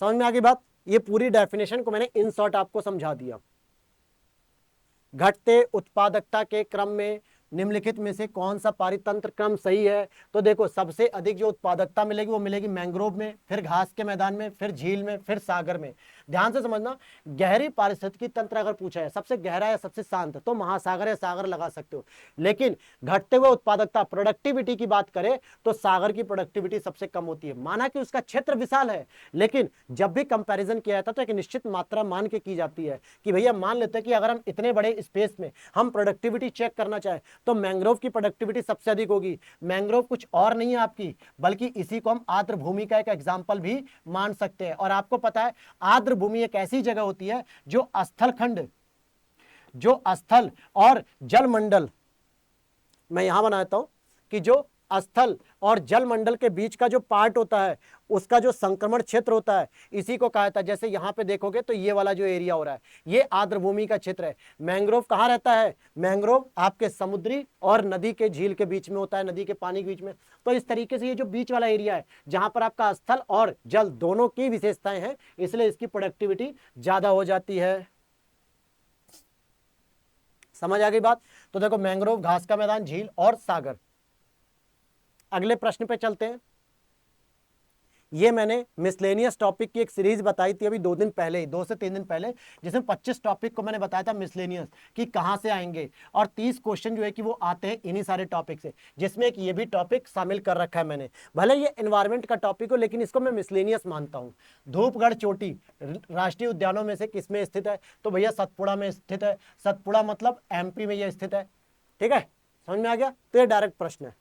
समझ में आ गई बात? ये पूरी डेफिनेशन को मैंने इन शॉर्ट आपको समझा दिया। घटते उत्पादकता के क्रम में निम्नलिखित में से कौन सा पारितंत्र क्रम सही है? तो देखो, सबसे अधिक जो उत्पादकता मिलेगी वो मिलेगी मैंग्रोव में, फिर घास के मैदान में, फिर झील में, फिर सागर में। ध्यान से समझना, गहरी पारिस्थितिकी तंत्र अगर पूछा है सबसे गहरा या सबसे शांत, तो महासागर या सागर लगा सकते हो। लेकिन घटते हुए उत्पादकता, प्रोडक्टिविटी की बात करें तो सागर की प्रोडक्टिविटी सबसे कम होती है। माना कि उसका क्षेत्र विशाल है, लेकिन जब भी कंपैरिजन किया जाता है तो एक निश्चित मात्रा मान के की जाती है कि भैया मान लेते हैं कि अगर हम इतने बड़े स्पेस में हम प्रोडक्टिविटी चेक करना चाहें तो मैंग्रोव की प्रोडक्टिविटी सबसे अधिक होगी। मैंग्रोव कुछ और नहीं है आपकी, बल्कि इसी को हम आर्द्र भूमि का एक एग्जाम्पल भी मान सकते हैं। और आपको पता है, आर्द्र भूमि एक ऐसी जगह होती है जो स्थल और जलमंडल, मैं यहां बनाता हूं कि जो स्थल और जलमंडल के बीच का जो पार्ट होता है उसका जो संक्रमण क्षेत्र होता है, इसी को कहा जाता है। जैसे यहां पे देखोगे तो ये वाला जो एरिया हो रहा है ये आर्द्र भूमि का क्षेत्र है। मैंग्रोव कहां रहता है? मैंग्रोव आपके समुद्री और नदी के झील के बीच में होता है, नदी के पानी के बीच में। तो इस तरीके से ये जो बीच वाला एरिया है जहां पर आपका स्थल और जल दोनों की विशेषताएं हैं, इसलिए इसकी प्रोडक्टिविटी ज्यादा हो जाती है। समझ आ गई बात? तो देखो, मैंग्रोव, घास का मैदान, झील और सागर। अगले प्रश्न पे चलते हैं। ये मैंने मिसलेनियस टॉपिक की एक सीरीज बताई थी अभी 2 दिन पहले ही, 2 से 3 दिन पहले, जिसमें 25 टॉपिक को मैंने बताया था मिसलेनियस कि कहां से आएंगे, और 30 क्वेश्चन जो है कि वो आते हैं इन्हीं सारे टॉपिक से, जिसमें एक ये भी टॉपिक शामिल कर रखा है मैंने। भले ये एनवायरमेंट का टॉपिक हो, लेकिन इसको मैं मिसलेनियस मानता हूं। धूपगढ़ चोटी राष्ट्रीय उद्यानों में से किसमें स्थित है? तो भैया सतपुड़ा में स्थित है। सतपुड़ा मतलब एमपी में यह स्थित है। ठीक है, समझ में आ गया? तो ये डायरेक्ट प्रश्न है।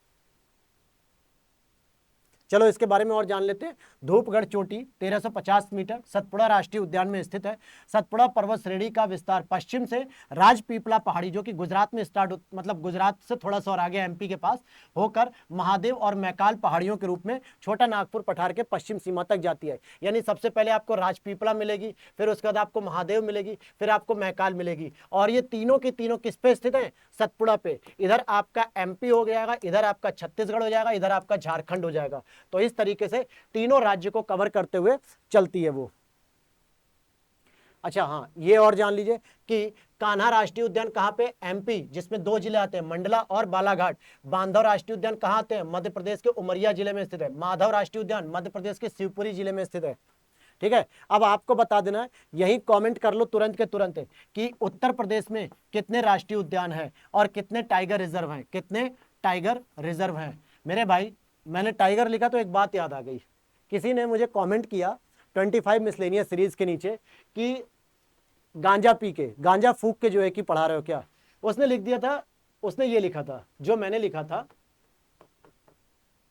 चलो इसके बारे में और जान लेते हैं। धूपगढ़ चोटी 1350 मीटर सतपुड़ा राष्ट्रीय उद्यान में स्थित है। सतपुड़ा पर्वत श्रेणी का विस्तार पश्चिम से राजपीपला पहाड़ी, जो कि गुजरात में स्टार्ट, मतलब गुजरात से थोड़ा सा और आगे एमपी के पास होकर महादेव और मैकाल पहाड़ियों के रूप में छोटा नागपुर पठार के पश्चिम सीमा तक जाती है। यानी सबसे पहले आपको राजपीपला मिलेगी, फिर उसके बाद आपको महादेव मिलेगी, फिर आपको मैकाल मिलेगी, और ये तीनों की तीनों किस पे स्थित है? सतपुड़ा पे। इधर आपका एमपी हो जाएगा, इधर आपका छत्तीसगढ़ हो जाएगा, इधर आपका झारखंड हो जाएगा। तो इस तरीके से तीनों राज्य को कवर करते हुए चलती है वो। अच्छा हाँ, ये और जान लीजिए कि कान्हा राष्ट्रीय उद्यान कहाँ पे? एमपी, जिसमें 2 जिले आते हैं, मंडला और बालाघाट। बांधव राष्ट्रीय उद्यान कहाँ आते हैं? मध्य प्रदेश के उमरिया जिले में स्थित है। माधव राष्ट्रीय उद्यान मध्य प्रदेश के शिवपुरी जिले में स्थित है। ठीक है, अब आपको बता देना है, यही कमेंट कर लो तुरंत के तुरंत कि उत्तर प्रदेश में कितने राष्ट्रीय उद्यान हैं और कितने टाइगर रिजर्व हैं, कितने टाइगर रिजर्व हैं। मेरे भाई, मैंने टाइगर लिखा तो एक बात याद आ गई। किसी ने मुझे कमेंट किया 25 मिसलेनियस सीरीज के नीचे कि गांजा पी के, गांजा फूक के जो है कि पढ़ा रहे हो क्या? उसने लिख दिया था, उसने ये लिखा था जो मैंने लिखा था,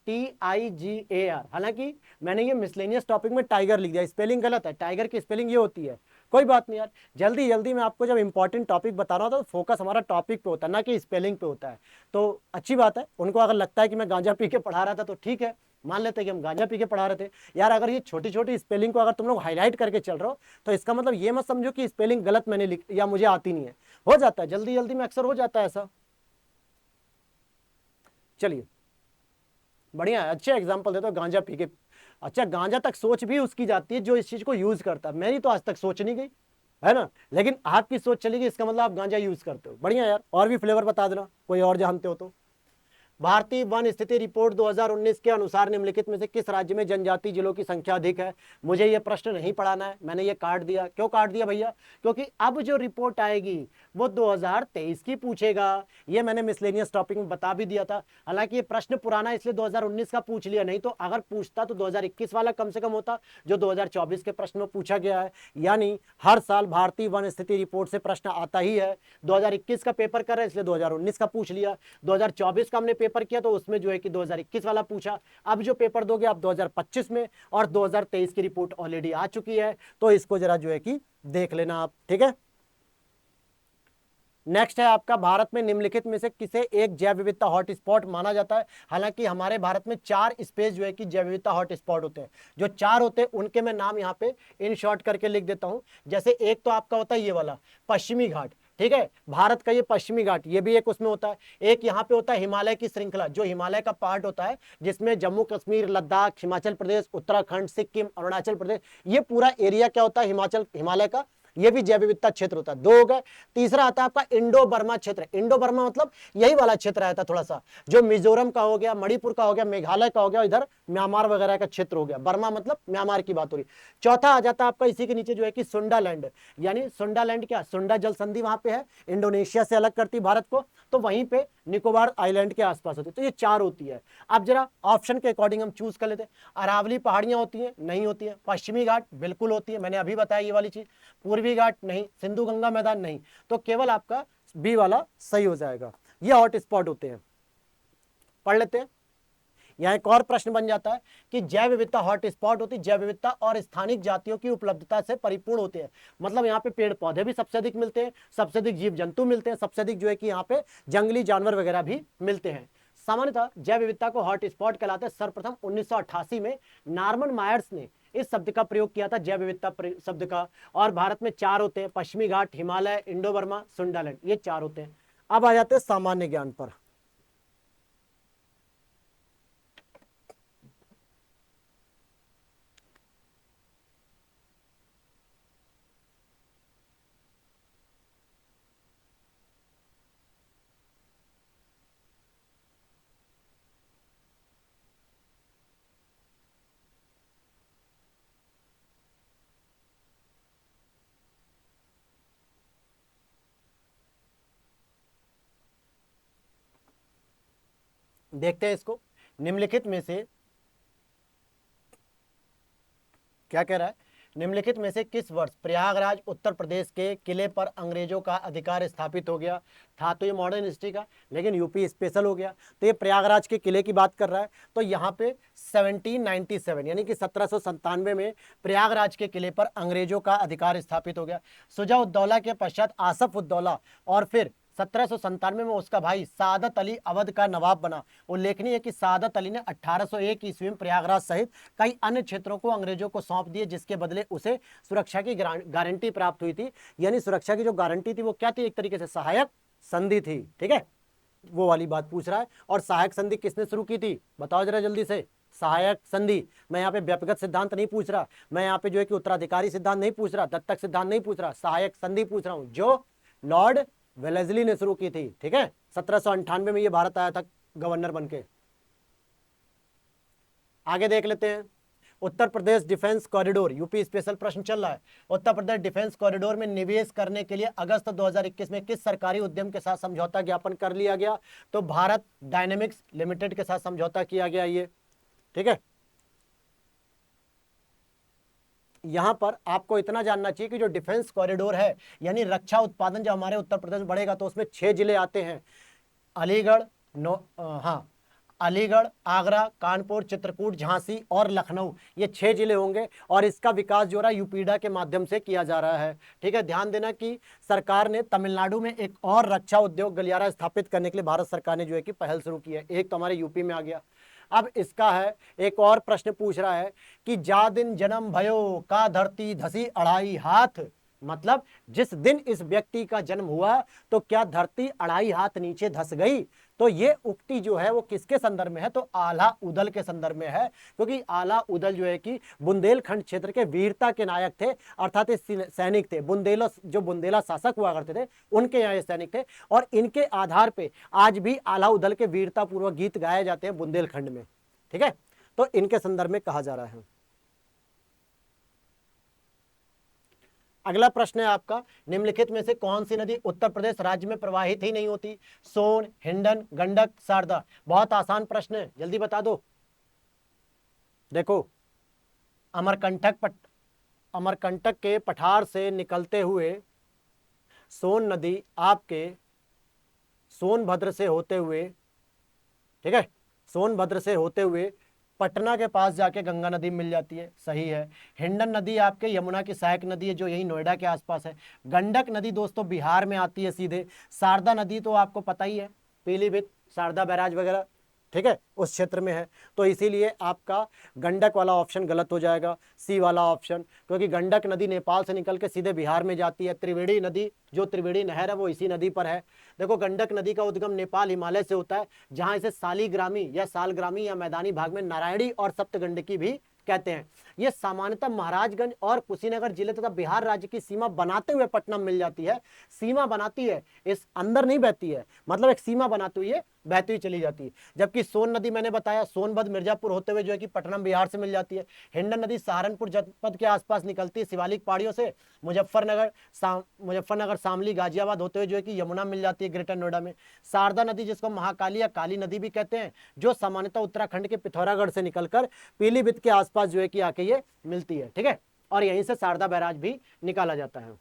TIGAR। हालांकि मैंने ये मिसलेनियस टॉपिक में टाइगर लिख दिया, स्पेलिंग गलत है, टाइगर की स्पेलिंग ये होती है। कोई बात नहीं यार, जल्दी जल्दी मैं आपको जब इंपॉर्टेंट टॉपिक बता रहा हूँ तो फोकस हमारा टॉपिक पे होता है, ना कि स्पेलिंग पे होता है। तो अच्छी बात है, उनको अगर लगता है कि मैं गांजा पी के पढ़ा रहा था तो ठीक है, मान लेते हैं कि हम गांजा पी के पढ़ा रहे थे। यार अगर ये छोटी छोटी स्पेलिंग को अगर तुम लोग हाईलाइट करके चल रहे हो तो इसका मतलब ये मत समझो कि स्पेलिंग गलत मैंने लिख या मुझे आती नहीं है। हो जाता है, जल्दी जल्दी में अक्सर हो जाता है ऐसा। चलिए बढ़िया है, अच्छे एग्जाम्पल देते हो गांजा पी के। अच्छा, गांजा तक सोच भी उसकी जाती है जो इस चीज को यूज करता है, मेरी तो आज तक सोच नहीं गई, है ना? लेकिन आपकी सोच चली गई, इसका मतलब आप गांजा यूज करते हो। बढ़िया यार, और भी फ्लेवर बता देना कोई और जानते हो तो। भारतीय वन स्थिति रिपोर्ट 2019 के अनुसार निम्नलिखित में से किस राज्य में जनजातीय जिलों की संख्या अधिक है? मुझे यह प्रश्न नहीं पढ़ाना है, मैंने ये काट दिया। क्यों काट दिया भैया? क्योंकि अब जो रिपोर्ट आएगी वो 2023 की पूछेगा। ये मैंने मिसलेनियस टॉपिक में बता भी दिया था। हालांकि ये प्रश्न पुराना इसलिए 2019 का पूछ लिया, नहीं तो अगर पूछता तो 2021 वाला कम से कम होता जो 2024 के प्रश्न में पूछा गया है। यानी हर साल भारतीय वन स्थिति रिपोर्ट से प्रश्न आता ही है। 2021 का पेपर कर रहे हैं इसलिए 2019 का पूछ लिया, 2024 का हमने पेपर किया तो उसमें जो है कि 2021 वाला पूछा। अब जो पेपर दोगे आप 2025 में, और 2023 की रिपोर्ट ऑलरेडी आ चुकी है, तो इसको जरा जो है कि देख लेना आप। ठीक है, नेक्स्ट है आपका, भारत में निम्नलिखित में से किसे एक जैव विविधता हॉटस्पॉट माना जाता है? हालांकि हमारे भारत में 4 स्पेस जो है कि जैव विविधता हॉटस्पॉट होते हैं। जो 4 होते हैं उनके मैं नाम यहाँ पे इन शॉर्ट करके लिख देता हूं। जैसे एक तो आपका होता है ये वाला पश्चिमी घाट, ठीक है, भारत का ये पश्चिमी घाट, ये भी एक उसमें होता है। एक यहाँ पे होता है हिमालय की श्रृंखला, जो हिमालय का पार्ट होता है, जिसमें जम्मू कश्मीर, लद्दाख, हिमाचल प्रदेश, उत्तराखंड, सिक्किम, अरुणाचल प्रदेश, ये पूरा एरिया क्या होता है हिमाचल, हिमालय का, ये भी जैव विविधता क्षेत्र होता है। 2 हो गए। तीसरा आता है आपका इंडो बर्मा क्षेत्र। इंडो बर्मा मतलब यही वाला क्षेत्र आता है थोड़ा सा, जो मिजोरम का हो गया, मणिपुर का हो गया, मेघालय का हो गया, इधर म्यांमार वगैरह का क्षेत्र हो गया। बर्मा मतलब म्यांमार की बात हो रही। चौथा आ जाता है आपका इसी के नीचे जो है कि सुंडालैंड। यानी सुंडालैंड क्या, सुंडा जल संधि वहां पे है, इंडोनेशिया से अलग करती भारत को, तो वहीं पे निकोबार आइलैंड के आसपास होती है। तो ये 4 होती है। अब जरा ऑप्शन के अकॉर्डिंग हम चूज कर लेते हैं। अरावली पहाड़ियां होती हैं? नहीं होती है। पश्चिमी घाट बिल्कुल होती है, मैंने अभी बताया ये वाली चीज। पूर्वी घाट नहीं, सिंधु गंगा मैदान नहीं, तो केवल आपका बी वाला सही हो जाएगा। ये हॉट स्पॉट होते हैं। पढ़ लेते हैं। यहां एक और प्रश्न बन जाता है कि जैव विविधता हॉट स्पॉट होती है, जैव विविधता और स्थानिक जातियों की उपलब्धता से परिपूर्ण होते हैं। मतलब यहाँ पे पेड़ पौधे भी सबसे अधिक मिलते हैं, सबसे अधिक जीव जंतु मिलते हैं, सबसे अधिक जो है कि यहाँ पे जंगली जानवर वगैरह भी मिलते हैं। सामान्यतः जैव विविधता को हॉट स्पॉट कहलाते हैं। सर्वप्रथम 1988 में नॉर्मन मायर्स ने इस शब्द का प्रयोग किया था, जैव विविधता शब्द का। और भारत में 4 होते हैं, पश्चिमी घाट, हिमालय, इंडो बर्मा, सुंडालैंड, ये 4 होते हैं। अब आ जाते हैं सामान्य ज्ञान पर। देखते हैं इसको। निम्नलिखित में से क्या कह रहा है, निम्नलिखित में से किस वर्ष प्रयागराज उत्तर प्रदेश के किले पर अंग्रेजों का अधिकार स्थापित हो गया। था तो ये मॉडर्न हिस्ट्री का, लेकिन यूपी स्पेशल हो गया, तो ये प्रयागराज के किले की बात कर रहा है। तो यहाँ पे 1797 यानी कि 1797 में प्रयागराज के किले पर अंग्रेजों का अधिकार स्थापित हो गया। शुजा-उद-दौला के पश्चात आसफ-उद-दौला और फिर 1797 में उसका भाई सादत अली अवध का नवाब बना। उल्लेखनीय है कि सादत अली ने 1801 ईस्वी में प्रयागराज सहित कई अन्य क्षेत्रों को अंग्रेजों को सौंप दिए, जिसके बदले उसे सुरक्षा की गारंटी प्राप्त हुई थी। यानी सुरक्षा की जो गारंटी थी वो क्या थी, एक तरीके से सहायक संधि थी। ठीक है, वो वाली बात पूछ रहा है। और सहायक संधि किसने शुरू की थी, बताओ जरा जल्दी से। सहायक संधि, मैं यहाँ पे व्यक्तिगत सिद्धांत नहीं पूछ रहा, मैं यहाँ पे जो है कि उत्तराधिकारी सिद्धांत नहीं पूछ रहा, दत्तक सिद्धांत नहीं पूछ रहा, सहायक संधि पूछ रहा हूं, जो लॉर्ड वेलेस्ली ने शुरू की थी। ठीक है, 1798 में ये भारत आया था गवर्नर बनके। आगे देख लेते हैं। Uttar Pradesh defence corridor, UP special प्रश्न चल रहा है। उत्तर प्रदेश डिफेंस कॉरिडोर में निवेश करने के लिए अगस्त 2021 में किस सरकारी उद्यम के साथ समझौता ज्ञापन कर लिया गया। तो भारत डायनेमिक्स लिमिटेड के साथ समझौता किया गया ये। ठीक है, यहां पर आपको इतना जानना चाहिए कि जो डिफेंस कॉरिडोर है, यानी रक्षा उत्पादन जब हमारे उत्तर प्रदेश में बढ़ेगा तो उसमें 6 जिले आते हैं, अलीगढ़, अलीगढ़, आगरा, कानपुर, चित्रकूट, झांसी और लखनऊ, ये 6 जिले होंगे। और इसका विकास जो रहा यूपीडा के माध्यम से किया जा रहा है। ठीक है, ध्यान देना कि सरकार ने तमिलनाडु में एक और रक्षा उद्योग गलियारा स्थापित करने के लिए भारत सरकार ने जो है कि पहल शुरू की है। एक तो हमारे यूपी में आ गया। अब इसका है एक और प्रश्न पूछ रहा है कि जा दिन जन्म भयो का धरती धसी अढ़ाई हाथ, मतलब जिस दिन इस व्यक्ति का जन्म हुआ तो क्या धरती अढ़ाई हाथ नीचे धस गई। तो ये उक्ति जो है वो किसके संदर्भ में है, तो आला उदल के संदर्भ में है, क्योंकि आला उदल जो है कि बुंदेलखंड क्षेत्र के वीरता के नायक थे, अर्थात सैनिक थे। बुंदेला शासक हुआ करते थे, उनके यहाँ सैनिक थे, और इनके आधार पे आज भी आला उदल के वीरता पूर्वक गीत गाए जाते हैं बुंदेलखंड में। ठीक है, तो इनके संदर्भ में कहा जा रहा है। अगला प्रश्न है आपका, निम्नलिखित में से कौन सी नदी उत्तर प्रदेश राज्य में प्रवाहित ही नहीं होती। सोन, हिंडन, गंडक, शारदा। बहुत आसान प्रश्न है, जल्दी बता दो। देखो, अमरकंटक के पठार से निकलते हुए सोन नदी आपके सोनभद्र से होते हुए, ठीक है, सोनभद्र से होते हुए पटना के पास जाके गंगा नदी मिल जाती है, सही है। हिंडन नदी आपके यमुना की सहायक नदी है जो यही नोएडा के आसपास है। गंडक नदी दोस्तों बिहार में आती है सीधे। शारदा नदी तो आपको पता ही है, पीलीभीत, शारदा बैराज वगैरह, ठीक है, उस क्षेत्र में है। तो इसीलिए आपका गंडक वाला ऑप्शन गलत हो जाएगा, सी वाला ऑप्शन, क्योंकि गंडक नदी नेपाल से निकल के सीधे बिहार में जाती है। त्रिवेणी नदी, जो त्रिवेणी नहर है वो इसी नदी पर है। देखो, गंडक नदी का उद्गम नेपाल हिमालय से होता है, जहां इसे सालीग्रामी या सालग्रामी या मैदानी भाग में नारायणी और सप्तगंडकी भी कहते हैं। ये सामान्यतः महाराजगंज और कुशीनगर जिले तथा बिहार राज्य की सीमा बनाते हुए पटना मिल जाती है। सीमा बनाती है, इस अंदर नहीं बहती है, मतलब एक सीमा बनाती हुई बहती हुई चली जाती है। जबकि सोन नदी मैंने बताया सोनभद्र मिर्जापुर होते हुए जो है कि पटना बिहार से मिल जाती है। हिंडन नदी सहारनपुर जनपद के आसपास निकलती है शिवालिक पहाड़ियों से, मुजफ्फरनगर शामली गाजियाबाद होते हुए जो है कि यमुना मिल जाती है ग्रेटर नोएडा में। शारदा नदी, जिसको महाकाली या काली नदी भी कहते हैं, जो सामान्यतः उत्तराखंड के पिथौरागढ़ से निकलकर पीलीभीत के आसपास जो है कि आके ये मिलती है। ठीक है, और यहीं से शारदा बैराज भी निकाला जाता है।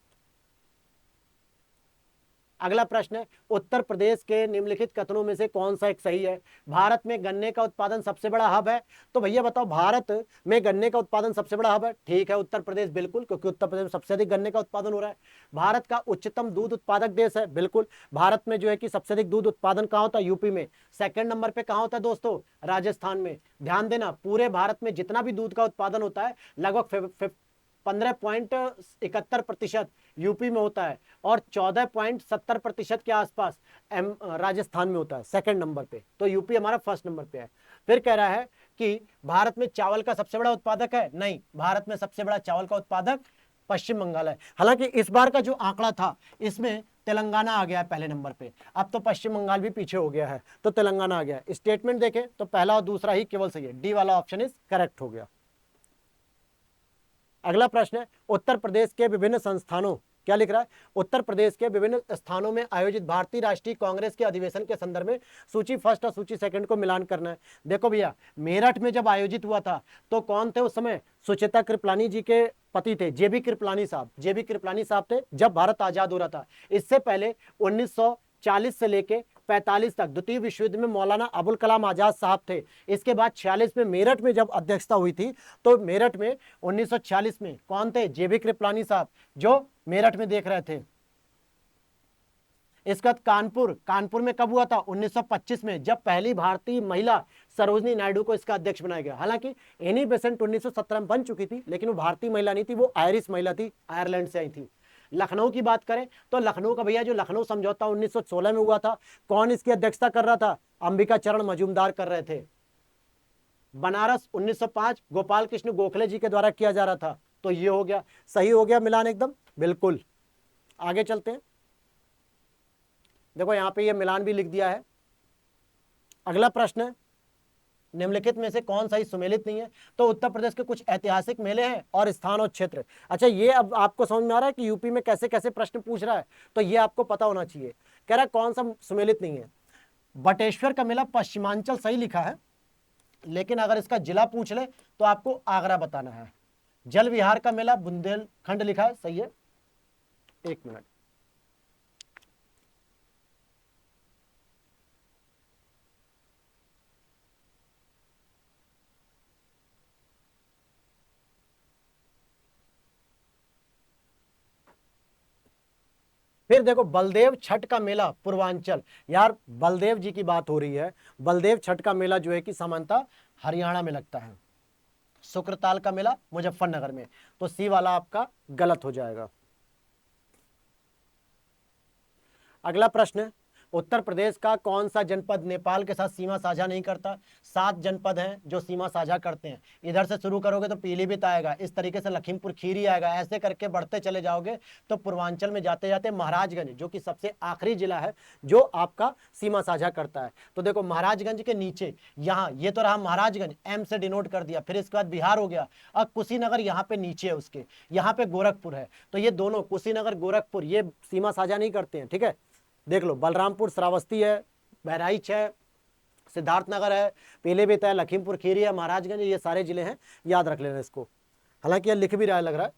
अगला प्रश्न है, उत्तर प्रदेश के निम्नलिखित कथनों में से कौन सा एक सही है। भारत में गन्ने का उत्पादन सबसे बड़ा हब है। तो भैया बताओ, भारत में गन्ने का उत्पादन सबसे बड़ा हब है। ठीक है, उत्तर प्रदेश, बिल्कुल, क्योंकि उत्तर प्रदेश में सबसे अधिक गन्ने का उत्पादन हो रहा है। भारत का उच्चतम दूध उत्पादक देश है, बिल्कुल। भारत में जो है कि सबसे अधिक दूध उत्पादन कहाँ होता है, यूपी में। सेकंड नंबर पे कहाँ होता है दोस्तों, राजस्थान में। ध्यान देना, पूरे भारत में जितना भी दूध का उत्पादन होता है लगभग 15.71% यूपी में होता है और 14.70% के आसपास राजस्थान में होता है सेकंड नंबर पे। तो यूपी हमारा फर्स्ट नंबर पे है। फिर कह रहा है कि भारत में चावल का सबसे बड़ा उत्पादक है। नहीं, भारत में सबसे बड़ा चावल का उत्पादक पश्चिम बंगाल है। हालांकि इस बार का जो आंकड़ा था इसमें तेलंगाना आ गया है पहले नंबर पे, अब तो पश्चिम बंगाल भी पीछे हो गया है, तो तेलंगाना आ गया है। स्टेटमेंट देखें तो पहला और दूसरा ही केवल सही है, डी वाला ऑप्शन इज करेक्ट हो गया। अगला प्रश्न है, उत्तर प्रदेश के विभिन्न संस्थानों क्या लिख रहा है, उत्तर प्रदेश के विभिन्न स्थानों में आयोजित भारतीय राष्ट्रीय कांग्रेस के अधिवेशन के संदर्भ में सूची फर्स्ट और सूची सेकंड को मिलान करना है। देखो भैया, मेरठ में जब आयोजित हुआ था तो कौन थे उस समय, सुचेता कृपलानी जी के पति थे जेबी कृपलानी साहब, जेबी कृपलानी साहब थे जब भारत आजाद हो रहा था। इससे पहले 1940 से लेके 45 तक द्वितीय विश्व युद्ध में मौलाना अबुल कलाम आजाद साहब थे। इसके बाद 46 में मेरठ में जब अध्यक्षता हुई थी तो मेरठ में 1946 में कौन थे, जेबी कृपलानी साहब जो मेरठ में देख रहे थे। इसके बाद कानपुर में कब हुआ था, 1925 में, जब पहली भारतीय महिला सरोजनी नायडू को इसका अध्यक्ष बनाया गया। हालांकि एनी बेसेंट 1917 में बन चुकी थी, लेकिन वो भारतीय महिला नहीं थी, वो आयरिश महिला थी, आयरलैंड से आई थी। लखनऊ की बात करें तो लखनऊ का भैया जो लखनऊ समझौता 1916 में हुआ था, कौन इसकी अध्यक्षता कर रहा था, अंबिका चरण मजूमदार कर रहे थे। बनारस 1905 गोपाल कृष्ण गोखले जी के द्वारा किया जा रहा था। तो ये हो गया, सही हो गया मिलान एकदम बिल्कुल। आगे चलते हैं, देखो यहां पे ये मिलान भी लिख दिया है। अगला प्रश्न है, निम्नलिखित में से कौन सा ही सुमेलित नहीं है। तो उत्तर प्रदेश के कुछ ऐतिहासिक मेले हैं और स्थान और क्षेत्र। अच्छा, ये अब आपको समझ में आ रहा है कि यूपी में कैसे कैसे प्रश्न पूछ रहा है, तो ये आपको पता होना चाहिए। कह रहा है कौन सा सुमेलित नहीं है। बटेश्वर का मेला पश्चिमांचल सही लिखा है, लेकिन अगर इसका जिला पूछ ले तो आपको आगरा बताना है। जल विहार का मेला बुंदेलखंड लिखा है, सही है। एक मिनट, फिर देखो बलदेव छठ का मेला पूर्वांचल। यार बलदेव जी की बात हो रही है, बलदेव छठ का मेला जो है कि सामान्यतः हरियाणा में लगता है। शुक्रताल का मेला मुजफ्फरनगर में, तो सी वाला आपका गलत हो जाएगा। अगला प्रश्न है, उत्तर प्रदेश का कौन सा जनपद नेपाल के साथ सीमा साझा नहीं करता। 7 जनपद हैं जो सीमा साझा करते हैं। इधर से शुरू करोगे तो पीलीभीत आएगा, इस तरीके से लखीमपुर खीरी आएगा, ऐसे करके बढ़ते चले जाओगे तो पूर्वांचल में जाते जाते महाराजगंज जो कि सबसे आखिरी जिला है जो आपका सीमा साझा करता है। तो देखो महाराजगंज के नीचे यहाँ, ये तो रहा महाराजगंज, एम से डिनोट कर दिया, फिर इसके बाद बिहार हो गया, और कुशीनगर यहाँ पे नीचे है उसके, यहाँ पे गोरखपुर है। तो ये दोनों कुशीनगर गोरखपुर ये सीमा साझा नहीं करते हैं, ठीक है। देख लो, बलरामपुर श्रावस्ती है, बहराइच है, सिद्धार्थनगर है, पीलीभीत है, लखीमपुर खीरी है, महाराजगंज, ये सारे जिले हैं, याद रख लेना इसको। हालांकि यह लिख भी रहा है, लग रहा है,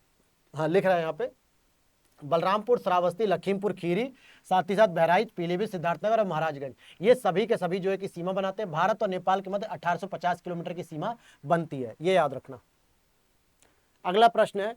हाँ लिख रहा है यहाँ पे, बलरामपुर श्रावस्ती लखीमपुर खीरी, साथ ही साथ बहराइच पीलीभीत सिद्धार्थनगर और महाराजगंज, ये सभी के सभी जो है कि सीमा बनाते हैं। भारत और नेपाल के मध्य 1850 किलोमीटर की सीमा बनती है, ये याद रखना। अगला प्रश्न है,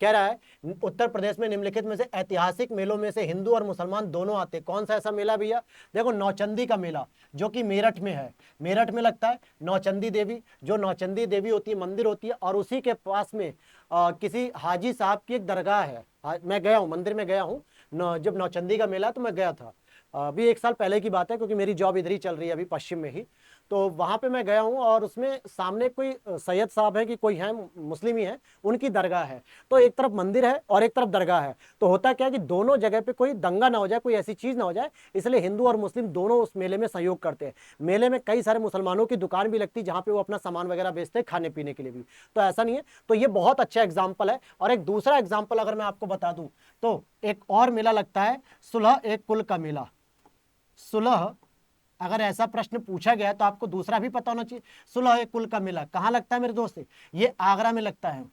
कह रहा है उत्तर प्रदेश में निम्नलिखित में से ऐतिहासिक मेलों में से हिंदू और मुसलमान दोनों आते हैं। कौन सा ऐसा मेला भैया, देखो नौचंदी का मेला जो कि मेरठ में है, मेरठ में लगता है। नौचंदी देवी, जो नौचंदी देवी होती है, मंदिर होती है, और उसी के पास में किसी हाजी साहब की एक दरगाह है। मैं गया हूँ, मंदिर में गया हूँ, जब नौचंदी का मेला तो मैं गया था, अभी 1 साल पहले की बात है, क्योंकि मेरी जॉब इधर ही चल रही है अभी पश्चिम में ही। तो वहाँ पे मैं गया हूँ और उसमें सामने कोई सैयद साहब है कि कोई है, मुस्लिम ही है, उनकी दरगाह है। तो एक तरफ मंदिर है और एक तरफ दरगाह है। तो होता क्या है कि दोनों जगह पे कोई दंगा ना हो जाए, कोई ऐसी चीज़ ना हो जाए, इसलिए हिंदू और मुस्लिम दोनों उस मेले में सहयोग करते हैं। मेले में कई सारे मुसलमानों की दुकान भी लगती है जहाँ पे वो अपना सामान वगैरह बेचते हैं, खाने पीने के लिए भी। तो ऐसा नहीं है, तो ये बहुत अच्छा एग्जाम्पल है। और एक दूसरा एग्जाम्पल अगर मैं आपको बता दूं तो एक और मेला लगता है, सुलह एक कुल का मेला। सुलह, अगर ऐसा प्रश्न पूछा गया तो आपको दूसरा भी पता होना चाहिए। सुलह एक कुल का मेला कहाँ लगता है मेरे दोस्त, ये आगरा में लगता है,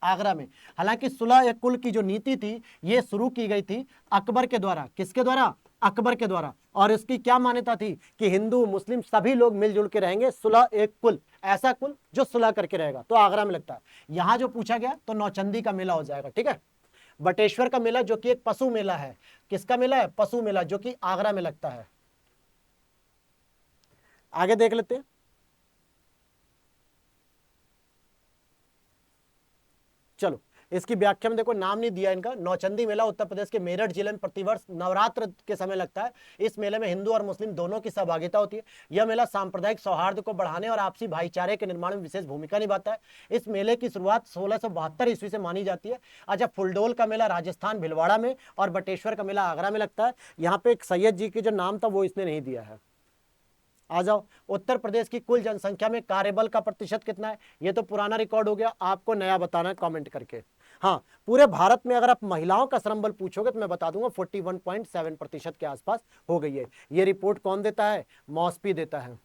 आगरा में। हालांकि सुलह एक कुल की जो नीति थी ये शुरू की गई थी अकबर के द्वारा। किसके द्वारा, अकबर के द्वारा। और इसकी क्या मान्यता थी कि हिंदू मुस्लिम सभी लोग मिलजुल के रहेंगे, सुलह एक कुल, ऐसा कुल जो सुलह करके रहेगा। तो आगरा में लगता है। यहां जो पूछा गया तो नौचंदी का मेला हो जाएगा, ठीक है। बटेश्वर का मेला जो कि एक पशु मेला है, किसका मेला है, पशु मेला, जो कि आगरा में लगता है। आगे देख लेते हैं, चलो इसकी व्याख्या में देखो, नाम नहीं दिया इनका। नौचंदी मेला उत्तर प्रदेश के मेरठ जिले में प्रतिवर्ष नवरात्र के समय लगता है। इस मेले में हिंदू और मुस्लिम दोनों की सहभागिता होती है। यह मेला सांप्रदायिक सौहार्द को बढ़ाने और आपसी भाईचारे के निर्माण में विशेष भूमिका निभाता है। इस मेले की शुरुआत 1672 ईस्वी से मानी जाती है। अच्छा, फुलडोल का मेला राजस्थान भिलवाड़ा में और बटेश्वर का मेला आगरा में लगता है। यहाँ पे एक सैयद जी की जो नाम था वो इसने नहीं दिया है। आ जाओ, उत्तर प्रदेश की कुल जनसंख्या में कार्यबल का प्रतिशत कितना है। ये तो पुराना रिकॉर्ड हो गया, आपको नया बताना है कमेंट करके। हाँ, पूरे भारत में अगर आप महिलाओं का श्रम बल पूछोगे तो मैं बता दूंगा 41.7% के आसपास हो गई है। ये रिपोर्ट कौन देता है? मॉस्पी देता है।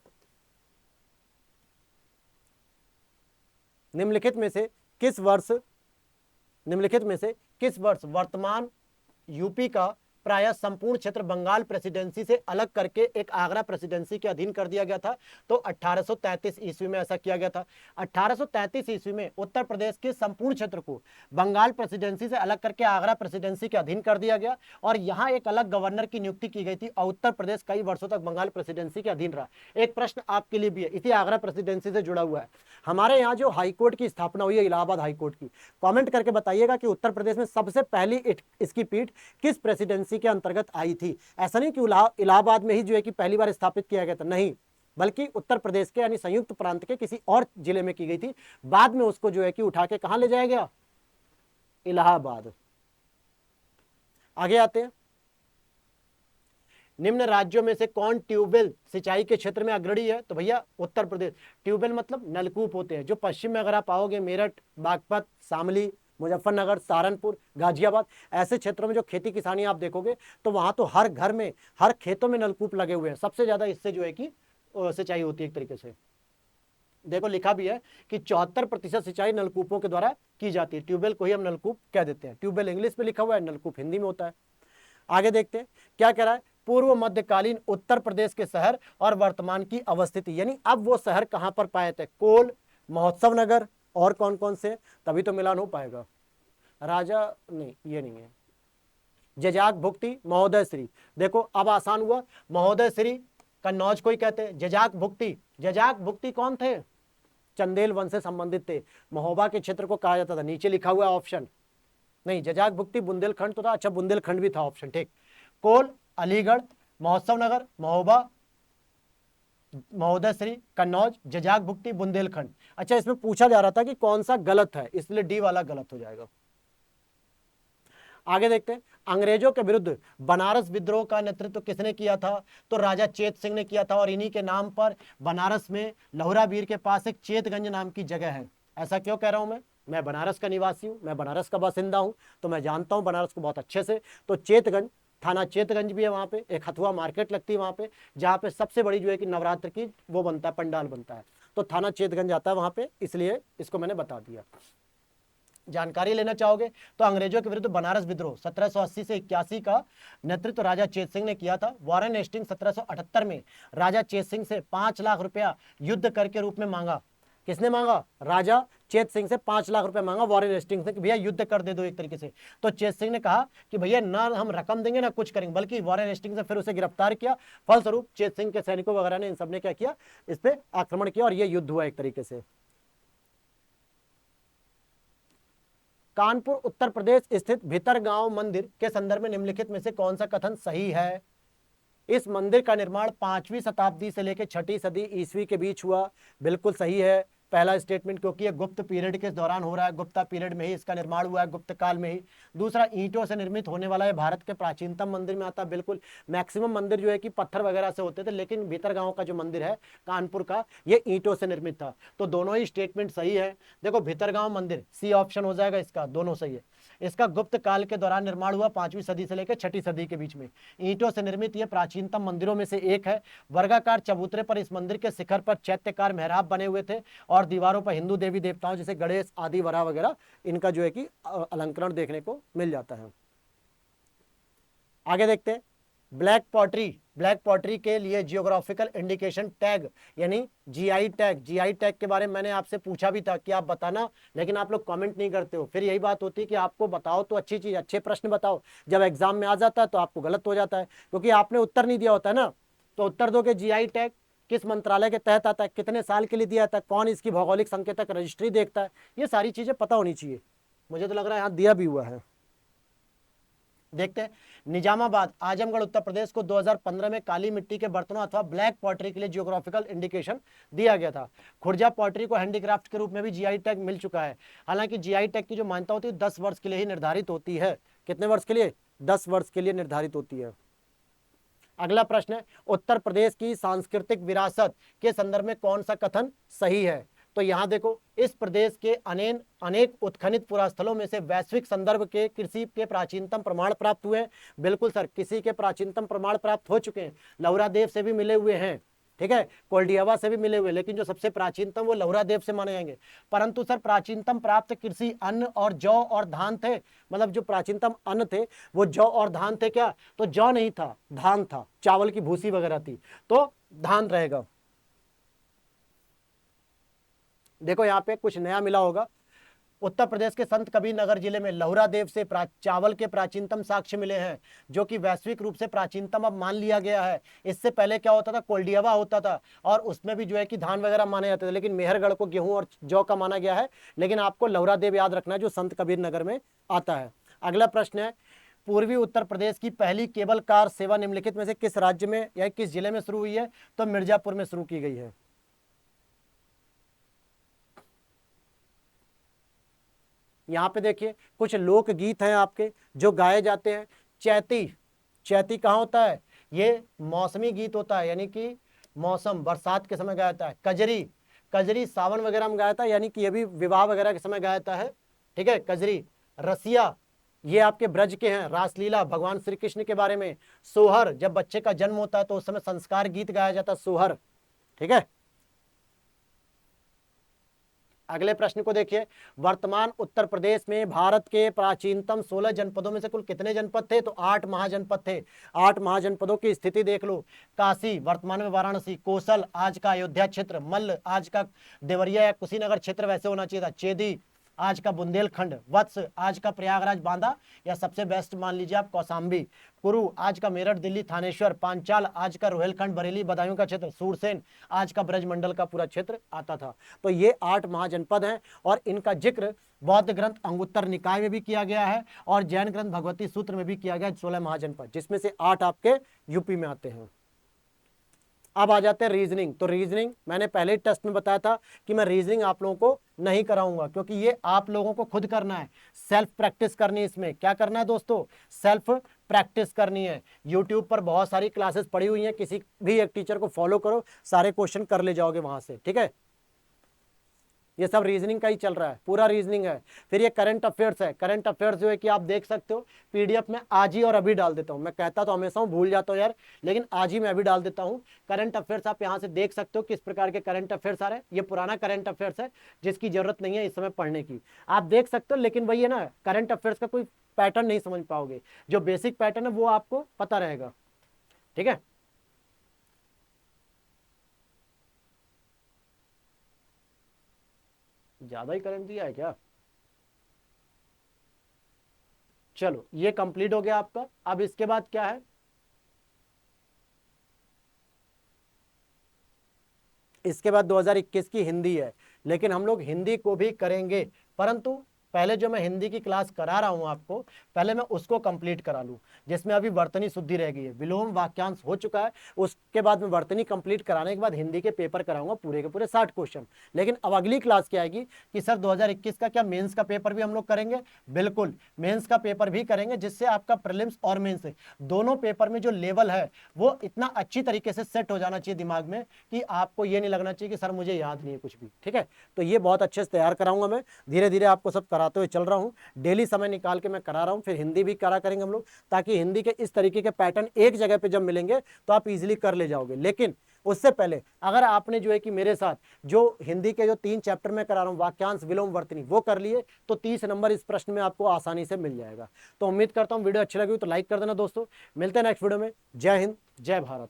निम्नलिखित में से किस वर्ष वर्तमान यूपी का प्रायः संपूर्ण क्षेत्र बंगाल प्रेसिडेंसी से अलग करके एक आगरा प्रेसिडेंसी के अधीन कर दिया गया था? तो 1833 ईस्वी में ऐसा किया गया था। 1833 ईस्वी में उत्तर प्रदेश के संपूर्ण क्षेत्र को बंगाल प्रेसिडेंसी से अलग करके आगरा प्रेसिडेंसी के अधीन कर दिया गया और यहाँ एक अलग गवर्नर की नियुक्ति की गई थी और उत्तर प्रदेश कई वर्षों तक बंगाल प्रेसिडेंसी के अधीन रहा। एक प्रश्न आपके लिए भी है, इसी आगरा प्रेसिडेंसी से जुड़ा हुआ है। हमारे यहाँ जो हाईकोर्ट की स्थापना हुई है, इलाहाबाद हाईकोर्ट की, कॉमेंट करके बताइएगा कि उत्तर प्रदेश में सबसे पहली इसकी पीठ किस प्रेसिडेंसी के अंतर्गत आई थी। ऐसा नहीं कि इलाहाबाद में ही जो है कि पहली बार स्थापित किया गया था, नहीं, बल्कि उत्तर प्रदेश के यानी संयुक्त प्रांत के किसी और जिले में की गई थी। बाद में उसको जो है कि उठा के कहां ले जाया गया? इलाहाबाद। आगे आते हैं। निम्न राज्यों में से कौन ट्यूबवेल सिंचाई के क्षेत्र में अग्रणी है? तो भैया उत्तर प्रदेश। ट्यूबवेल मतलब नलकूप होते हैं, जो पश्चिम में अगर आप आओगे मेरठ, बागपत, शामली, मुजफ्फरनगर, सहारनपुर, गाजियाबाद, ऐसे क्षेत्रों में जो खेती किसानी आप देखोगे तो वहां तो हर घर में, हर खेतों में नलकूप लगे हुए हैं। सबसे ज्यादा इससे जो है कि सिंचाई होती है एक तरीके से। देखो लिखा भी है कि 74% सिंचाई नलकूपों के द्वारा की जाती है। ट्यूबवेल को ही हम नलकूप कह देते हैं। ट्यूबवेल इंग्लिश में लिखा हुआ है, नलकूप हिंदी में होता है। आगे देखते हैं क्या कह रहा है। पूर्व मध्यकालीन उत्तर प्रदेश के शहर और वर्तमान की अवस्थिति, यानी अब वो शहर कहां पर पाए थे? कोल, महोत्सव नगर और कौन कौन से? तभी तो मिलान हो पाएगा। राजा नहीं, ये नहीं है। जजाक भुक्ति, महोदय श्री। देखो अब आसान हुआ। महोदय श्री कन्नौज को ही कहते हैं। जजाक भुक्ति कौन थे? चंदेल वंश से संबंधित थे। महोबा के क्षेत्र को कहा जाता था। नीचे लिखा हुआ ऑप्शन नहीं, जजाक भुक्ति बुंदेलखंड तो था। अच्छा, बुंदेलखंड भी था ऑप्शन, ठीक। कोल, अलीगढ़, महोत्सव नगर, महोबा, महोदय श्री, कन्नौज, जजाक भुक्ति, बुंदेलखंड। अच्छा, इसमें पूछा जा रहा था कि कौन सा गलत है, इसलिए डी वाला गलत हो जाएगा। आगे देखते हैं। अंग्रेजों के विरुद्ध बनारस विद्रोह का नेतृत्व किसने किया था? तो राजा चेत सिंह ने किया था और इन्हीं के नाम पर बनारस में लहुराबीर के पास एक चेतगंज नाम की जगह है। ऐसा क्यों कह रहा हूं मैं बनारस का निवासी हूं, मैं बनारस का बासिंदा हूं, तो मैं जानता हूं बनारस को बहुत अच्छे से। तो चेतगंज, थाना चेतगंज भी है वहां पे। एक हथुआ मार्केट लगती है वहां पे, जहां पे सबसे बड़ी जो है कि नवरात्र की वो बनता है, पंडाल बनता है। तो थाना चेतगंज आता है वहां पे, इसलिए इसको मैंने बता दिया। जानकारी लेना चाहोगे तो अंग्रेजों के विरुद्ध बनारस विद्रोह 1780 से 81 का नेतृत्व राजा चेत सिंह ने किया था। वॉरेन हेस्टिंग 1778 में राजा चेत सिंह से 5 लाख रुपया युद्ध कर के रूप में मांगा। किसने मांगा? राजा चेत सिंह से 5 लाख रुपए मांगा वॉरेन हेस्टिंग्स ने कि भैया युद्ध कर दे दो एक तरीके से। तो चेत सिंह ने कहा कि भैया ना हम रकम देंगे ना कुछ करेंगे, बल्कि वॉरेन हेस्टिंग्स ने फिर उसे गिरफ्तार किया। फलस्वरूप चेत सिंह के सैनिकों वगैरह ने, इन सब ने क्या किया? इस पे आक्रमण किया और यह युद्ध हुआ एक तरीके से। कानपुर उत्तर प्रदेश स्थित भितरगांव मंदिर के संदर्भ में निम्नलिखित में से कौन सा कथन सही है? इस मंदिर का निर्माण 5वीं शताब्दी से लेकर 6ठी सदी ईस्वी के बीच हुआ। बिल्कुल सही है पहला स्टेटमेंट, क्योंकि ये गुप्त पीरियड के दौरान हो रहा है। गुप्ता पीरियड में ही इसका निर्माण हुआ है, गुप्त काल में ही। दूसरा, ईंटों से निर्मित होने वाला है, भारत के प्राचीनतम मंदिर में आता है। बिल्कुल, मैक्सिमम मंदिर जो है कि पत्थर वगैरह से होते थे, लेकिन भीतरगांव का जो मंदिर है कानपुर का, ये ईंटों से निर्मित था। तो दोनों ही स्टेटमेंट सही है। देखो भीतरगांव मंदिर सी ऑप्शन हो जाएगा इसका, दोनों सही है। इसका गुप्त काल के दौरान निर्माण हुआ, 5वीं सदी से लेकर 6ठी सदी के बीच में। ईंटों से निर्मित ये प्राचीनतम मंदिरों में से एक है। वर्गाकार चबूतरे पर इस मंदिर के शिखर पर चैत्यकार मेहराब बने हुए थे और दीवारों पर हिंदू देवी देवताओं जैसे गणेश आदि वरा वगैरह इनका जो है कि अलंकरण देखने को मिल जाता है। आगे देखते हैं। ब्लैक पॉटरी के लिए जियोग्राफिकल इंडिकेशन टैग यानी जीआई टैग के बारे में मैंने आपसे पूछा भी था कि आप बताना, लेकिन आप लोग कमेंट नहीं करते हो। फिर यही बात होती है कि आपको बताओ तो अच्छी चीज, अच्छे प्रश्न बताओ, जब एग्जाम में आ जाता है तो आपको गलत हो जाता है, क्योंकि आपने उत्तर नहीं दिया होता है ना। तो उत्तर दो कि जीआई टैग किस मंत्रालय के तहत आता है, कितने साल के लिए दिया जाता है, कौन इसकी भौगोलिक संकेतक रजिस्ट्री देखता है, ये सारी चीजें पता होनी चाहिए। मुझे तो लग रहा है यहाँ दिया भी हुआ है। देखते हैं। निजामाबाद, आजमगढ़, उत्तर प्रदेश को 2015 में काली मिट्टी के बर्तनों अथवा ब्लैक पॉटरी के लिए जियोग्राफिकल इंडिकेशन दिया गया था। खुर्जा पॉटरी को हैंडीक्राफ्ट के रूप में भी जीआई टैग मिल चुका है। हालांकि जीआई टैग की जो मान्यता होती है 10 वर्ष के लिए ही निर्धारित होती है। कितने वर्ष के लिए? 10 वर्ष के लिए निर्धारित होती है। अगला प्रश्न है, उत्तर प्रदेश की सांस्कृतिक विरासत के संदर्भ में कौन सा कथन सही है? तो यहाँ देखो, इस प्रदेश के अनेक उत्खनित पुरास्थलों में से वैश्विक संदर्भ के कृषि के प्राचीनतम प्रमाण प्राप्त हुए हैं। बिल्कुल सर, कृषि के प्राचीनतम प्रमाण प्राप्त हो चुके हैं, लौरा देव से भी मिले हुए हैं, ठीक है, कोल्डियावा से भी मिले हुए, लेकिन जो सबसे प्राचीनतम वो लौरा देव से माने जाएंगे। परंतु सर प्राचीनतम प्राप्त कृषि अन्न और जौ और धान थे, मतलब जो प्राचीनतम अन्न थे वो जौ और धान थे क्या? तो जौ नहीं था, धान था, चावल की भूसी वगैरह थी, तो धान रहेगा। देखो यहाँ पे कुछ नया मिला होगा। उत्तर प्रदेश के संत कबीर नगर जिले में लौरा देव से चावल के प्राचीनतम साक्ष्य मिले हैं, जो कि वैश्विक रूप से प्राचीनतम अब मान लिया गया है। इससे पहले क्या होता था, कोल्डियावा होता था, और उसमें भी जो है कि धान वगैरह माने जाते थे, लेकिन मेहरगढ़ को गेहूं और जौ का माना गया है। लेकिन आपको लौरा देव याद रखना है, जो संत कबीर नगर में आता है। अगला प्रश्न है, पूर्वी उत्तर प्रदेश की पहली केबल कार सेवा निम्नलिखित में से किस राज्य में या किस जिले में शुरू हुई है? तो मिर्जापुर में शुरू की गई है। यहाँ पे देखिए कुछ लोकगीत हैं आपके जो गाए जाते हैं। चैती, चैती कहाँ होता है? ये मौसमी गीत होता है, यानी कि मौसम बरसात के समय गाया जाता है। कजरी, कजरी सावन वगैरह में गाया जाता है, यानी कि ये भी विवाह वगैरह के समय गाया जाता है, ठीक है, कजरी। रसिया, ये आपके ब्रज के हैं, रासलीला भगवान श्री कृष्ण के बारे में। सोहर, जब बच्चे का जन्म होता है तो उस समय संस्कार गीत गाया जाता है, सोहर, ठीक है। अगले प्रश्न को देखिए, वर्तमान उत्तर प्रदेश में भारत के प्राचीनतम 16 जनपदों में से कुल कितने जनपद थे? तो 8 महाजनपद थे। 8 महाजनपदों की स्थिति देख लो। काशी, वर्तमान में वाराणसी। कोसल, आज का अयोध्या क्षेत्र। मल्ल, आज का देवरिया या कुशीनगर क्षेत्र वैसे होना चाहिए था। चेदी, आज का बुंदेलखंड। वत्स, आज का प्रयागराज बांदा, या सबसे बेस्ट मान लीजिए आप कौशाम्बी। कुरु, आज का मेरठ दिल्ली थानेश्वर। पांचाल, आज का रोहिलखंड बरेली बदायूं का क्षेत्र। सूरसेन, आज का ब्रजमंडल का पूरा क्षेत्र आता था। तो ये 8 महाजनपद हैं, और इनका जिक्र बौद्ध ग्रंथ अंगुत्तर निकाय में भी किया गया है, और जैन ग्रंथ भगवती सूत्र में भी किया गया है। 16 महाजनपद, जिसमें से 8 आपके यूपी में आते हैं। अब आ जाते हैं रीजनिंग। तो रीजनिंग मैंने पहले टेस्ट में बताया था कि मैं रीजनिंग आप लोगों को नहीं कराऊंगा, क्योंकि ये आप लोगों को खुद करना है, सेल्फ प्रैक्टिस करनी है। इसमें क्या करना है दोस्तों? सेल्फ प्रैक्टिस करनी है। यूट्यूब पर बहुत सारी क्लासेस पड़ी हुई हैं, किसी भी एक टीचर को फॉलो करो, सारे क्वेश्चन कर ले जाओगे वहां से, ठीक है। ये सब रीजनिंग का ही चल रहा है, पूरा रीजनिंग है। फिर ये करंट अफेयर्स है। करंट अफेयर्स जो है कि आप देख सकते हो पीडीएफ में आज ही और अभी डाल देता हूं। मैं कहता तो हमेशा हूं, भूल जाता हूं यार, लेकिन आज ही मैं अभी डाल देता हूं। करंट अफेयर्स आप यहां से देख सकते हो किस प्रकार के करंट अफेयर्स आ रहे हैं। ये पुराना करंट अफेयर्स है, जिसकी जरूरत नहीं है इस समय पढ़ने की, आप देख सकते हो। लेकिन वही है ना, करंट अफेयर्स का कोई पैटर्न नहीं समझ पाओगे, जो बेसिक पैटर्न है वो आपको पता रहेगा, ठीक है। ज्यादा ही करंट दिया है क्या? चलो ये कंप्लीट हो गया आपका। अब इसके बाद क्या है? इसके बाद 2021 की हिंदी है, लेकिन हम लोग हिंदी को भी करेंगे, परंतु पहले जो मैं हिंदी की क्लास करा रहा हूं आपको, पहले मैं उसको कंप्लीट करा लूं, जिसमें अभी वर्तनी शुद्धि रह गई है, विलोम वाक्यांश हो चुका है। उसके बाद मैं वर्तनी कंप्लीट कराने के बाद हिंदी के पेपर कराऊंगा, पूरे के पूरे 60 क्वेश्चन। लेकिन अब अगली क्लास क्या आएगी कि सर 2021 का क्या मेंस का पेपर भी हम लोग करेंगे? बिल्कुल, मेंस का पेपर भी करेंगे, जिससे आपका प्रीलिम्स और मेंस दोनों पेपर में जो लेवल है वो इतना अच्छी तरीके से सेट हो जाना चाहिए दिमाग में कि आपको ये नहीं लगना चाहिए कि सर मुझे याद नहीं है कुछ भी, ठीक है। तो ये बहुत अच्छे से तैयार कराऊंगा मैं, धीरे धीरे आपको सब कराते हुए चल रहा हूँ। डेली समय निकाल के मैं करा रहा हूँ। फिर हिंदी भी करा करेंगे हम लोग, ताकि हिंदी के इस तरीके के पैटर्न एक जगह पे जब मिलेंगे तो आप इजीली कर ले जाओगे। लेकिन उससे पहले अगर आपने जो है कि मेरे साथ जो हिंदी के जो 3 चैप्टर में करा रहा हूँ, वाक्यांश विलोम वर्तनी, वो कर लिए, तो 30 नंबर इस प्रश्न में आपको आसानी से मिल जाएगा। तो उम्मीद करता हूँ वीडियो अच्छी लगी तो लाइक कर देना दोस्तों। मिलते हैं नेक्स्ट वीडियो में। जय हिंद, जय भारत।